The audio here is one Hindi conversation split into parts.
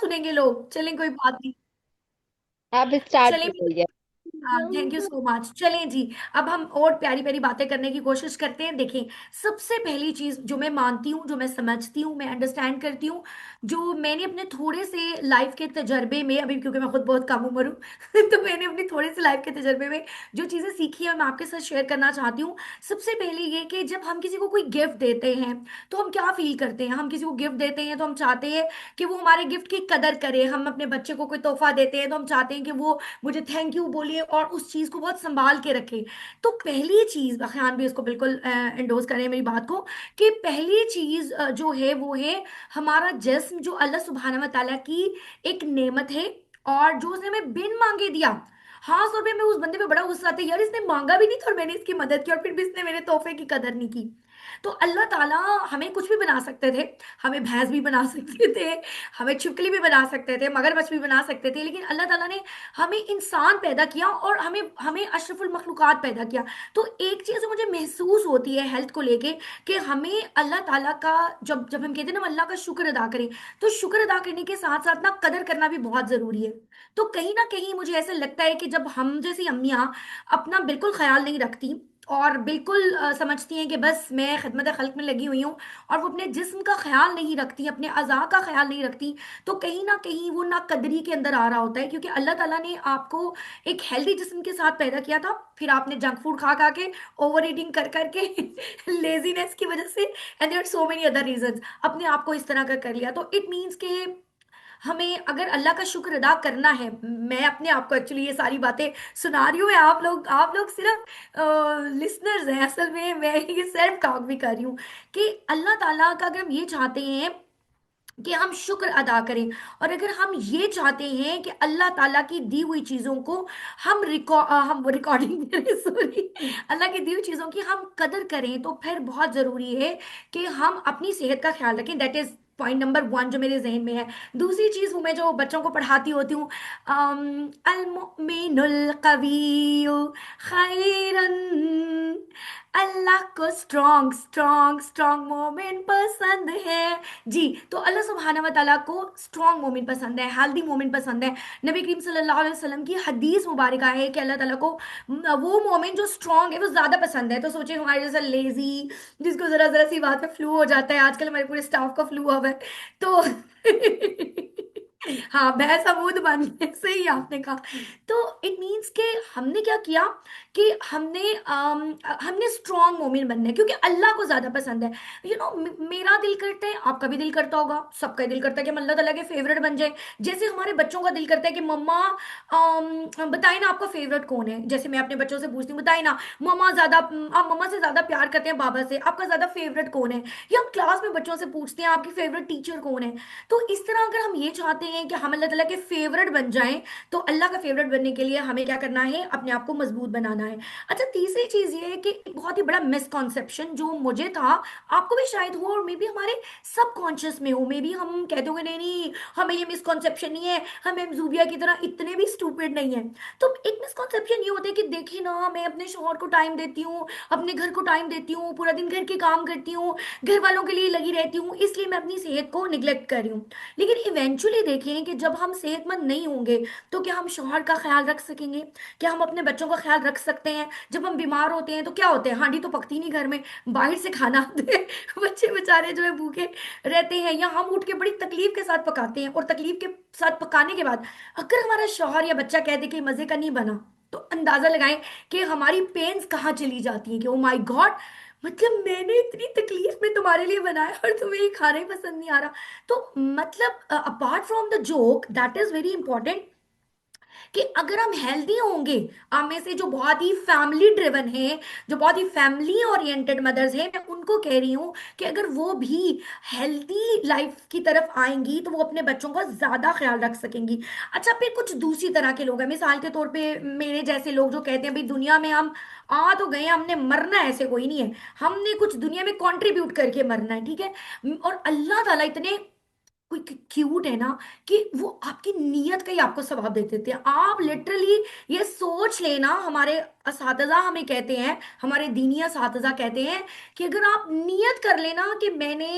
सुनेंगे लोग, चलें कोई बात नहीं। आप स्टार्ट चलें। करिए। हाँ, थैंक यू सो मच। चलें जी। अब हम और प्यारी प्यारी बातें करने की कोशिश करते हैं। देखें, सबसे पहली चीज जो मैं मानती हूँ, जो मैं समझती हूँ, मैं अंडरस्टैंड करती हूँ, जो मैंने अपने थोड़े से लाइफ के तजर्बे में, अभी क्योंकि मैं खुद बहुत कम उम्र हूँ तो मैंने अपने थोड़े से लाइफ के तजर्बे में जो चीजें सीखी है मैं आपके साथ शेयर करना चाहती हूँ। सबसे पहले ये कि जब हम किसी को कोई गिफ्ट देते हैं तो हम क्या फील करते हैं। हम किसी को गिफ्ट देते हैं तो हम चाहते हैं कि वो हमारे गिफ्ट की कदर करे। हम अपने बच्चे को कोई तोहफा देते हैं तो हम चाहते हैं कि वो मुझे थैंक यू बोलिए और उस चीज को बहुत संभाल के रखे। तो पहली चीज, बखान भी इसको बिल्कुल एंडोर्स करें मेरी बात को, कि पहली चीज जो है वो है हमारा जिस्म, जो अल्लाह सुब्हानहू व तआला की एक नेमत है और जो उसने हमें बिन मांगे दिया। हाँ, और मैं उस बंदे पे बड़ा गुस्सा आता है, यार इसने मांगा भी नहीं था और मैंने इसकी मदद की और फिर भी इसने मेरे तोहफे की कदर नहीं की। तो अल्लाह ताला हमें कुछ भी बना सकते थे। हमें भैंस भी बना सकते थे, हमें छिपकली भी बना सकते थे, मगरमच्छ भी बना सकते थे, लेकिन अल्लाह ताला ने हमें इंसान पैदा किया और हमें हमें अशरफुल मखलूकात पैदा किया। तो एक चीज़ मुझे महसूस होती है हेल्थ को लेके कि हमें अल्लाह ताला का, जब जब हम कहते हैं ना हम अल्लाह का शुक्र अदा करें, तो शुक्र अदा करने के साथ साथ ना कदर करना भी बहुत ज़रूरी है। तो कहीं ना कहीं मुझे ऐसा लगता है कि जब हम जैसी अम्मियाँ अपना बिल्कुल ख्याल नहीं रखती और बिल्कुल समझती हैं कि बस मैं खिदमत खल्क में लगी हुई हूँ, और वो अपने जिस्म का ख्याल नहीं रखती, अपने अज़ा का ख्याल नहीं रखती, तो कहीं ना कहीं वो ना कदरी के अंदर आ रहा होता है। क्योंकि अल्लाह ताला ने आपको एक हेल्दी जिस्म के साथ पैदा किया था, फिर आपने जंक फूड खा खा के, ओवर ईटिंग कर करके लेजीनेस की वजह से, and there so many other reasons, अपने आप को इस तरह का कर लिया। तो इट मीन्स के हमें अगर अल्लाह का शुक्र अदा करना है, मैं अपने आप को एक्चुअली ये सारी बातें सुना रही हूँ, मैं आप लोग सिर्फ लिसनर्स हैं, असल में मैं ये सेल्फ टॉक भी कर रही हूँ कि अल्लाह ताला का अगर हम ये चाहते हैं कि हम शुक्र अदा करें, और अगर हम ये चाहते हैं कि अल्लाह ताला की दी हुई चीज़ों को हम रिकॉर्डिंग करें, सॉरी, अल्लाह की दी हुई चीज़ों की हम कदर करें, तो फिर बहुत ज़रूरी है कि हम अपनी सेहत का ख्याल रखें। That is point number one जो मेरे जहन में है। दूसरी चीज़ हूँ, मैं जो बच्चों को पढ़ाती होती हूँ, अल मुमिनुल कविय्यु खैरन, अल्लाह को स्ट्रॉन्ग स्ट्रॉन्ग स्ट्रॉन्ग मोमेंट पसंद है। जी, तो अल्लाह सुब्हाना व तआला को स्ट्रॉन्ग मोमेंट पसंद है, हेल्दी मोमेंट पसंद है। नबी करीम सल्लल्लाहु अलैहि वसल्लम की हदीस मुबारक है कि अल्लाह ताला को वो मोमेंट जो स्ट्रॉन्ग है वो ज्यादा पसंद है। तो सोचिए हमारे जैसा लेजी, जिसको जरा जरा सी बात पे फ्लू हो जाता है, आजकल हमारे पूरे स्टाफ का फ्लू हुआ है, तो हाँ, भैंस अमूद बन गए, सही आपने कहा। तो इट मीन्स के हमने क्या किया कि हमने स्ट्रॉन्ग मोमिन बनना है, क्योंकि अल्लाह को ज्यादा पसंद है। मेरा दिल करता है, आपका भी दिल करता होगा, सबका दिल करता है कि हम अल्लाह ताला के फेवरेट बन जाए। जैसे हमारे बच्चों का दिल करता है कि मम्मा बताए ना आपका फेवरेट कौन है। जैसे मैं अपने बच्चों से पूछती हूँ, बताए ना मम्मा ज्यादा, आप मम्मा से ज्यादा प्यार करते हैं बाबा से, आपका ज्यादा फेवरेट कौन है। या हम क्लास में बच्चों से पूछते हैं आपकी फेवरेट टीचर कौन है। तो इस तरह अगर हम ये चाहते हैं कि हम अल्लाह ताला के फेवरेट बन जाएं, तो अल्लाह का फेवरेट बनने के लिए हमें क्या करना है, अपने आप को मजबूत बनाना है। अच्छा, तीसरी चीज ये है कि एक बहुत ही बड़ा मिसकॉन्सेप्शन जो मुझे था, आपको भी शायद हो, और मे बी हमारे सबकॉन्शियस में हो, मे बी हम कहते होंगे नहीं नहीं हमें ये मिसकॉन्सेप्शन नहीं है, हमें जूबिया की तरह इतने भी स्टूपिड नहीं है। तो एक मिसकॉन्सेप्शन ये होता है कि देखिए ना, मैं अपने शोहर को टाइम देती हूँ, अपने घर को टाइम देती हूँ, पूरा दिन घर के काम करती हूँ, घर वालों के लिए लगी रहती हूँ, इसलिए मैं अपनी सेहत को निग्लेक्ट कर रही हूँ। लेकिन इवेंचुअली देखें कि जब हम सेहतमंद नहीं होंगे, तो क्या हम शौहर का ख्याल रख सकेंगे? क्या हम अपने बच्चों का ख्याल रख सकते हैं? जब हम बीमार होते हैं तो क्या होते हैं, हांडी तो पकती नहीं घर में, बाहर से खाना आते हैं बच्चे बेचारे जो है भूखे रहते हैं, या हम उठ के बड़ी तकलीफ के साथ पकाते हैं, और तकलीफ के साथ पकाने के बाद अगर हमारा शौहर या बच्चा कह दे कि मजे का नहीं बना, तो अंदाजा लगाएं कि हमारी पेन्स कहाँ चली जाती हैं, कि ओ माय गॉड, मतलब मैंने इतनी तकलीफ में तुम्हारे लिए बनाया और तुम्हें ये खाना ही पसंद नहीं आ रहा। तो मतलब apart from the joke, that is very important कि अगर हम हेल्दी होंगे, हम में से जो बहुत ही फैमिली ड्रिवन है, जो बहुत ही फैमिली ओरिएंटेड मदर्स हैं, मैं उनको कह रही हूँ कि अगर वो भी हेल्दी लाइफ की तरफ आएंगी तो वो अपने बच्चों का ज्यादा ख्याल रख सकेंगी। अच्छा, फिर कुछ दूसरी तरह के लोग हैं, मिसाल के तौर पे मेरे जैसे लोग जो कहते हैं भाई दुनिया में हम आ तो गए हैं, हमने मरना है, ऐसे कोई नहीं है, हमने कुछ दुनिया में कंट्रीब्यूट करके मरना है, ठीक है। और अल्लाह ताला इतने कोई क्यूट है ना, कि वो आपकी नीयत का ही आपको सवाब दे देते हैं। आप लिटरली ये सोच लेना, हमारे असातिज़ा हमें कहते हैं, हमारे दीनी असातिज़ा कहते हैं कि अगर आप नियत कर लेना कि मैंने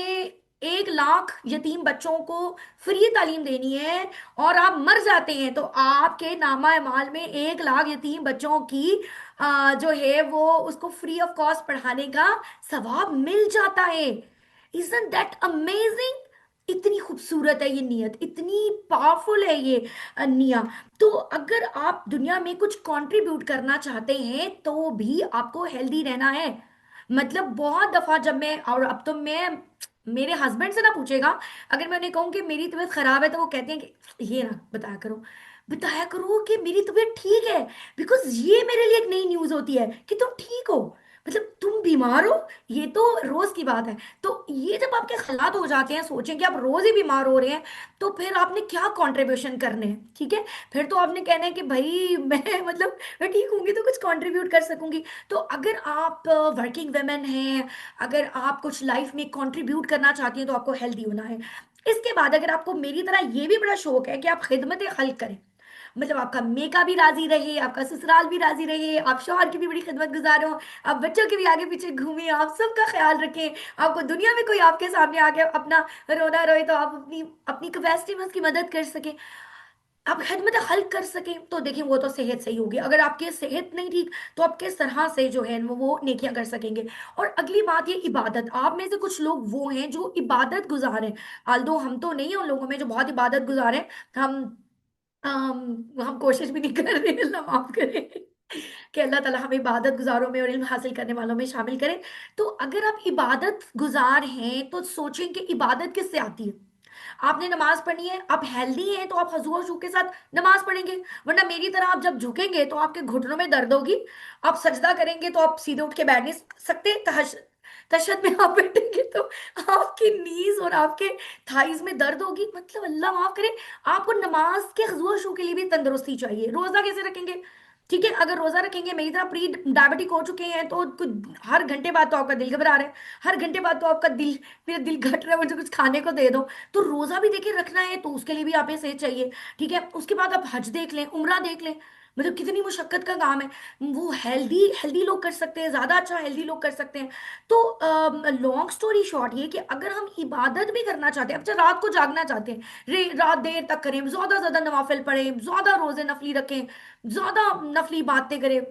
1 लाख यतीम बच्चों को फ्री तालीम देनी है और आप मर जाते हैं तो आपके नामा माल में 1 लाख यतीम बच्चों की जो है वो उसको फ्री ऑफ कॉस्ट पढ़ाने का सवाब मिल जाता है। Isn't that amazing? इतनी खूबसूरत है ये नियत, इतनी पावरफुल है ये नियत। तो अगर आप दुनिया में कुछ कंट्रीब्यूट करना चाहते हैं तो भी आपको हेल्दी रहना है। मतलब बहुत दफा जब मैं, और अब तो मैं मेरे हस्बैंड से ना पूछेगा, अगर मैं उन्हें कहूँ कि मेरी तबीयत खराब है तो वो कहते हैं कि ये ना बताया करो कि मेरी तबीयत ठीक है। बिकॉज ये मेरे लिए एक नई न्यूज होती है कि तुम ठीक हो, मतलब तुम बीमार हो, ये तो रोज की बात है। तो ये जब आपके हालात हो जाते हैं, सोचें कि आप रोज ही बीमार हो रहे हैं, तो फिर आपने क्या कंट्रीब्यूशन करने हैं, ठीक है। फिर तो आपने कहना है कि भाई मैं मतलब मैं ठीक होंगी तो कुछ कंट्रीब्यूट कर सकूंगी। तो अगर आप वर्किंग वेमेन हैं, अगर आप कुछ लाइफ में कंट्रीब्यूट करना चाहती हैं तो आपको हेल्दी होना है। इसके बाद अगर आपको मेरी तरह ये भी बड़ा शौक है कि आप खिदमत खल्क करें, मतलब आपका मेका भी राजी रहे, आपका ससुराल भी राजी रहे, आप शौहर की भी बड़ी खिदमत गुजार हो, आप बच्चों के भी आगे पीछे घूमें, आप सबका ख्याल रखें, आपको दुनिया में कोई आपके सामने आके अपना रोना रोए तो आप अपनी अपनी कैपेसिटी में उसकी मदद कर सकें, आप खिदमत खल्क कर सकें, तो देखिए वो तो सेहत सही होगी। अगर आपकी सेहत नहीं ठीक तो आप किस तरह से जो है वो नेकियां कर सकेंगे। और अगली बात ये इबादत, आप में से कुछ लोग वो हैं जो इबादत गुजार हैं, आल्दो हम तो नहीं है उन लोगों में जो बहुत इबादत गुजार हैं। हम हम कोशिश भी नहीं कर रहे, अल्लाह माफ करे कि अल्लाह ताला हमें इबादत गुजारों में और इल्म हासिल करने वालों में शामिल करे। तो अगर आप इबादत गुजार हैं तो सोचें कि इबादत किससे आती है। आपने नमाज पढ़नी है, आप हेल्दी हैं तो आप हजू वजू के साथ नमाज पढ़ेंगे, वरना मेरी तरह आप जब झुकेंगे तो आपके घुटनों में दर्द होगी। आप सजदा करेंगे तो आप सीधे उठ के बैठ नहीं सकते, तशहद में आप बैठेंगे तो आपकी नीज और आपके थाइज में दर्द होगी, मतलब अल्लाह माफ करे। आपको नमाज के हजू वजू के लिए भी तंदुरुस्ती चाहिए। रोजा कैसे रखेंगे, ठीक है, अगर रोजा रखेंगे, मेरी तरह प्री डायबिटिक हो चुके हैं तो कुछ हर घंटे बाद तो आपका दिल घबरा रहा है, हर घंटे बाद तो आपका दिल, मेरा दिल घट रहा है, मुझे कुछ खाने को दे दो। तो रोजा भी देखिए रखना है तो उसके लिए भी आप सेहत चाहिए, ठीक है। उसके बाद आप हज देख लें, उम्रा देख लें, मतलब कितनी मुशक्कत का काम है। वो हेल्दी हेल्दी लोग कर सकते हैं, ज्यादा अच्छा हेल्दी लोग कर सकते हैं। तो लॉन्ग स्टोरी शॉर्ट ये कि अगर हम इबादत भी करना चाहते हैं, अब चाहे रात को जागना चाहते हैं, रात देर तक करें, ज्यादा ज्यादा नवाफिल पढ़ें, ज्यादा रोजे नफली रखें, ज्यादा नफली बातें करें,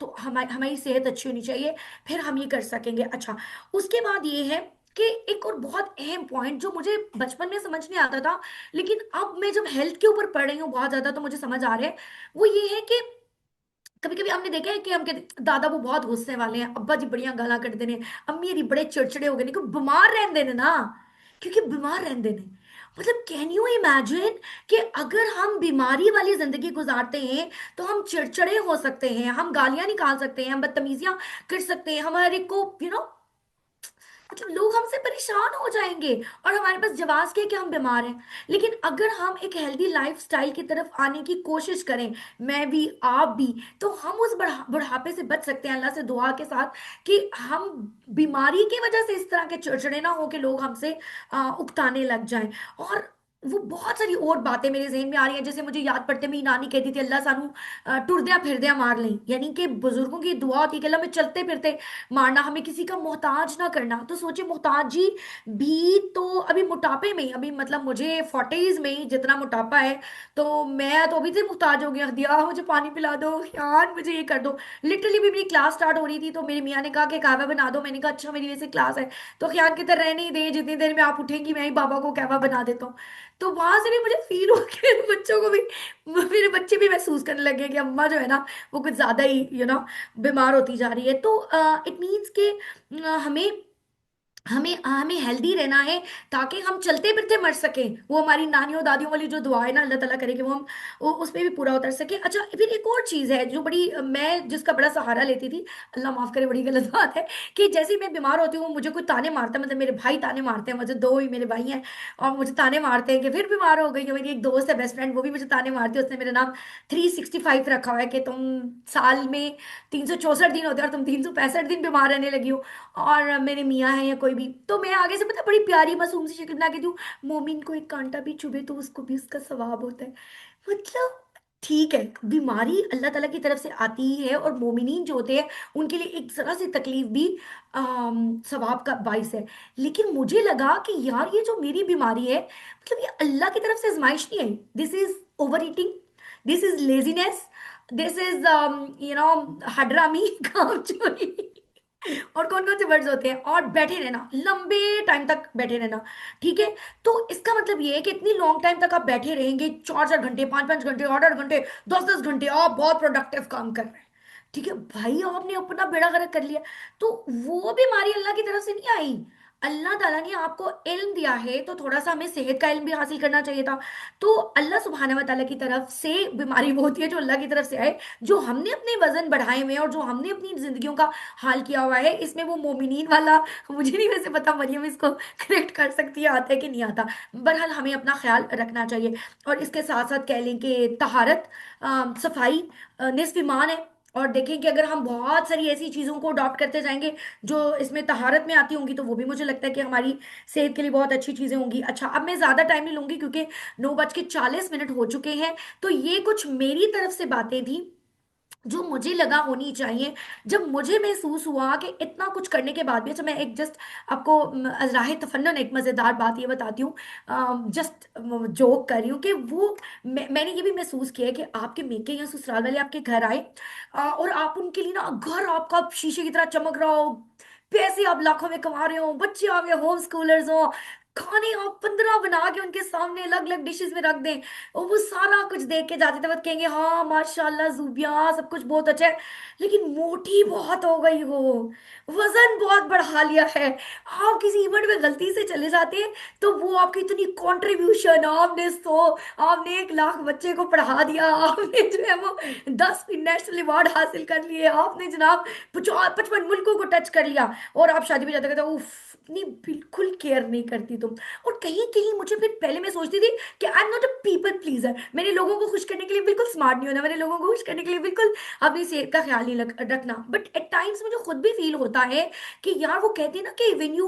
तो हमारी हमारी सेहत अच्छी होनी चाहिए, फिर हम ये कर सकेंगे। अच्छा, उसके बाद ये है कि एक और बहुत अहम पॉइंट जो मुझे बचपन में समझ नहीं आता था, लेकिन अब मैं जब हेल्थ के ऊपर पढ़ रही हूँ बहुत ज्यादा तो मुझे समझ आ रहा है, वो ये है कि कभी कभी हमने देखा है कि हम कहते दादा वो बहुत गुस्से वाले हैं, अब्बा जी बढ़िया गाला कटते हैं, अम्मी अरी बड़े चिड़चिड़े हो गए, नहीं बीमार रहते ने ना, क्योंकि बीमार रहते ने। मतलब कैन यू इमेजिन कि अगर हम बीमारी वाली जिंदगी गुजारते हैं तो हम चिड़चिड़े हो सकते हैं, हम गालियां निकाल सकते हैं, हम बदतमीजियां कर सकते हैं, हमारे को मतलब लोग हमसे परेशान हो जाएंगे और हमारे पास जवाब के कि हम बीमार हैं। लेकिन अगर हम एक हेल्दी लाइफ स्टाइल की तरफ आने की कोशिश करें, मैं भी आप भी, तो हम उस बुढ़ापे से बच सकते हैं अल्लाह से दुआ के साथ, कि हम बीमारी की वजह से इस तरह के चिड़चिड़े ना हो कि लोग हमसे उकताने लग जाएं। और वो बहुत सारी और बातें मेरे जहन में आ रही हैं, जैसे मुझे याद पड़ते मेरी नानी कहती थी अल्लाह सानू टुरद्या फिरद्या मार लें, यानी कि बुजुर्गों की दुआ होती है कि अल्लाह में चलते फिरते मारना, हमें किसी का मोहताज ना करना। तो सोचे मोहताजी भी तो अभी मोटापे में, अभी मतलब मुझे 40s में ही जितना मोटापा है, तो मैं तो अभी से मुहताज हो गया, दिया मुझे पानी पिला दो यार, मुझे ये कर दो। लिटरली भी मेरी क्लास स्टार्ट हो रही थी तो मेरे मियाँ ने कहा कि कहवा बना दो, मैंने कहा अच्छा मेरी वैसे क्लास है, तो खयान की तरह रहने ही दे, जितनी देर में आप उठेंगी मैं ही बाबा को कहवा बना देता हूँ। तो वहां से भी मुझे फील हो गया, बच्चों को भी, मेरे बच्चे भी महसूस करने लगे कि अम्मा जो है ना वो कुछ ज्यादा ही बीमार होती जा रही है। तो इट मीन्स कि हमें हमें हमें हेल्दी रहना है ताकि हम चलते फिरते मर सकें। वो हमारी नानियों दादियों वाली जो दुआ है ना, अल्लाह ताला करे कि वो हम उस पे भी पूरा उतर सके। अच्छा, फिर एक और चीज है जो बड़ी, मैं जिसका बड़ा सहारा लेती थी, अल्लाह माफ करे बड़ी गलत बात है, कि जैसे ही मैं बीमार होती हूँ मुझे कोई ताने मारता है, मतलब मेरे भाई ताने मारते हैं, मुझे दो ही मेरे भाई हैं, और मुझे ताने मारते हैं कि फिर बीमार हो गई है। मेरी एक दोस्त है बेस्ट फ्रेंड, वो भी मुझे ताने मारती है, उसने मेरा नाम 365 रखा हुआ है कि तुम साल में 364 दिन होते हैं और तुम 365 दिन बीमार रहने लगी हो। और मेरे मियाँ हैं या कोई भी, तो मैं आगे से पता बड़ी प्यारी मासूम सी शक्ल बना के दूं, मोमिन को एक कांटा भी चुभे तो उसको भी उसका सवाब होता है। मतलब ठीक है, बीमारी अल्लाह ताला की तरफ से आती ही है, और मोमिनीन जो होते हैं उनके लिए एक जरा सी तकलीफ भी सवाब का बाइस है। लेकिन मुझे लगा कि यार ये जो मेरी बीमारी है, मतलब ये अल्लाह की तरफ से आजमाइश नहीं है। This is over eating, this is laziness, this is हडरामी, काम चोरी, और कौन कौन से वर्ड्स होते हैं, और बैठे रहना, लंबे टाइम तक बैठे रहना। ठीक है, तो इसका मतलब ये है कि इतनी लॉन्ग टाइम तक आप बैठे रहेंगे, 4 4 घंटे, 5 5 घंटे, 8 8 घंटे, 10 10 घंटे, आप बहुत प्रोडक्टिव काम कर रहे हैं। ठीक है भाई, आपने अपना बेड़ा गर्क कर लिया। तो वो बीमारी अल्लाह की तरफ से नहीं आई। अल्लाह ताला ने आपको इल्म दिया है, तो थोड़ा सा हमें सेहत का इल्म भी हासिल करना चाहिए था। तो अल्लाह सुब्हानहू व तआला की तरफ से बीमारी वो होती है जो अल्लाह की तरफ से आए, जो हमने अपने वजन बढ़ाए हुए हैं और जो हमने अपनी जिंदगियों का हाल किया हुआ है। इसमें वो मोमिनीन वाला मुझे नहीं वैसे पता, मरियम इसको करेक्ट कर सकती है, आता है कि नहीं आता। बहरहाल हमें अपना ख्याल रखना चाहिए। और इसके साथ साथ कह लें कि तहारत, सफाई निस्फ ईमान है। और देखें कि अगर हम बहुत सारी ऐसी चीज़ों को अडॉप्ट करते जाएंगे जो इसमें तहारत में आती होंगी, तो वो भी मुझे लगता है कि हमारी सेहत के लिए बहुत अच्छी चीज़ें होंगी। अच्छा, अब मैं ज़्यादा टाइम नहीं लूंगी क्योंकि 9:40 हो चुके हैं। तो ये कुछ मेरी तरफ से बातें थी जो मुझे लगा होनी चाहिए, जब मुझे महसूस हुआ कि इतना कुछ करने के बाद भी। अच्छा, मैं एक जस्ट आपको राह तफन्नुन एक मज़ेदार बात ये बताती हूँ, जस्ट जोक कर रही हूँ कि वो मैंने ये भी महसूस किया है कि आपके मेके या ससुराल वाले आपके घर आए, और आप उनके लिए ना, घर आपका शीशे की तरह चमक रहा हो, पैसे आप लाखों में कमा रहे हो, बच्चे आपके होम स्कूलर्स हो, खाने आप 15 बना के उनके सामने अलग अलग डिशेस में रख दें, और वो सारा कुछ देख के जाते थे, बस कहेंगे हाँ माशाल्लाह जूबिया सब कुछ बहुत अच्छा है, लेकिन मोटी बहुत हो गई हो, वजन बहुत बढ़ा लिया है। आप किसी इवेंट में गलती से चले जाते हैं, तो वो आपकी इतनी कंट्रीब्यूशन, आपने 1 लाख बच्चे को पढ़ा दिया, आपने जो है वो 10 नेशनल अवार्ड हासिल कर लिए, आपने जनाब 55 मुल्कों को टच कर लिया, और आप शादी में जाते कहते उफ, इतनी बिल्कुल केयर नहीं करती तुम। और कहीं कहीं मुझे फिर पहले मैं सोचती थी कि I am not a people pleaser, मैंने लोगों को खुश करने के लिए बिल्कुल स्मार्ट नहीं होना, मैंने लोगों को खुश करने के लिए बिल्कुल अपनी सेहत का ख्याल नहीं रखना। बट एट टाइम्स मुझे खुद भी फील होता है कि यार वो कहते हैं ना कि when you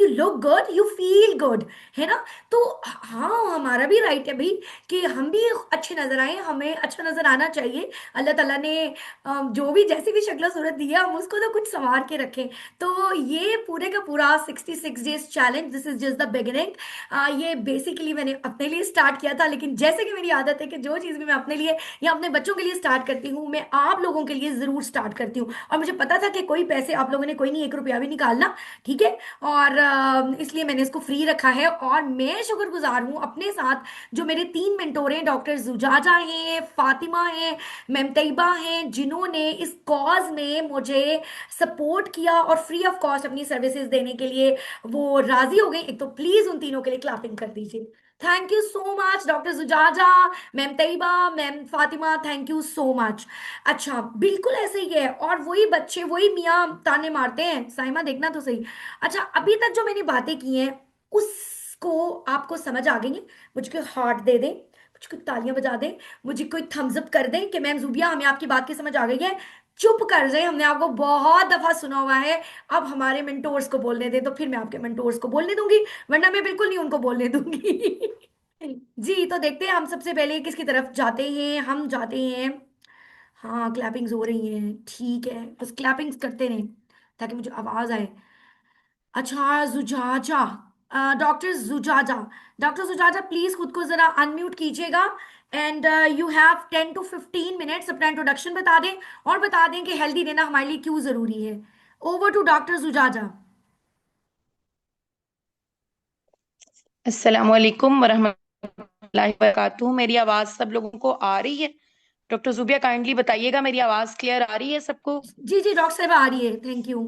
look good you feel good, है ना। तो हाँ, हमारा भी राइट है भाई कि हम भी अच्छे नजर आए, हमें अच्छा नजर आना चाहिए। अल्लाह ताला ने जो भी जैसी भी शक्ल सूरत दी है, हम उसको तो कुछ संवार के रखें। तो ये पूरे का पूरा 66 days challenge, this is just the beginning. ये बेसिकली मैंने अपने लिए स्टार्ट किया था, लेकिन जैसे कि मेरी आदत है कि जो चीज़ भी मैं अपने लिए या अपने बच्चों के लिए स्टार्ट करती हूँ, मैं आप लोगों के लिए ज़रूर स्टार्ट करती हूँ। और मुझे पता था कि कोई पैसे आप लोगों ने कोई नहीं, 1 रुपया भी निकालना, ठीक है। और इसलिए मैंने इसको फ्री रखा है, और मैं शुक्रगुजार हूँ अपने साथ जो मेरे 3 मेंटोर हैं, डॉक्टर जुजाजा हैं, फातिमा हैं, मैम तैयबा हैं, जिन्होंने इस कॉज में मुझे सपोर्ट किया और फ्री ऑफ कॉस्ट अपनी सर्विसेज देने के लिए वो राजी हो गई। एक तो प्लीज उन तीनों के लिए क्लैपिंग कर दीजिए। Thank you so much doctor Zujaja, ma'am Tayyaba, ma'am Fatima, thank you so much. अच्छा, बिल्कुल ऐसे ही है, और वही बच्चे वही मियाँ ताने मारते हैं, साइमा देखना तो सही। अच्छा, अभी तक जो मैंने बातें की हैं उसको आपको समझ आ गई है? मुझे हार्ट दे दें, मुझे तालियां बजा दें, मुझे कोई थम्स अप कर दें कि मैम जूबिया हमें आपकी बात की समझ आ गई है। चुप कर जाए, हमने आपको बहुत दफा सुना हुआ है। अब हमारे मेंटोर्स को बोलने दें, तो फिर मैं आपके मेंटोर्स को बोलने दूंगी, वरना मैं बिल्कुल नहीं उनको बोलने दूंगी। जी, तो देखते हैं हम सबसे पहले किसकी तरफ जाते हैं। हम जाते हैं, हाँ क्लैपिंग्स हो रही हैं, ठीक है, बस क्लैपिंग्स करते रहें ताकि मुझे आवाज आए। अच्छा, जुजाजा, डॉक्टर जुजाजा, डॉक्टर जुजाजा प्लीज खुद को जरा अनम्यूट कीजिएगा, and you have 10 to 15 minutes अपना इंट्रोडक्शन बता दें, और बता दें कि हेल्दी रहना हमारे लिए क्यों जरूरी है। Over to doctor Zujaja. अस्सलामुअलैकुम वरहमतुल्लाहि वबरकातुहू। मेरी आवाज सब लोगों को आ रही है? डॉक्टर जुबिया काइंडली बताइएगा मेरी आवाज क्लियर आ रही है सबको? जी जी डॉक्टर साहब, आ रही है, थैंक यू।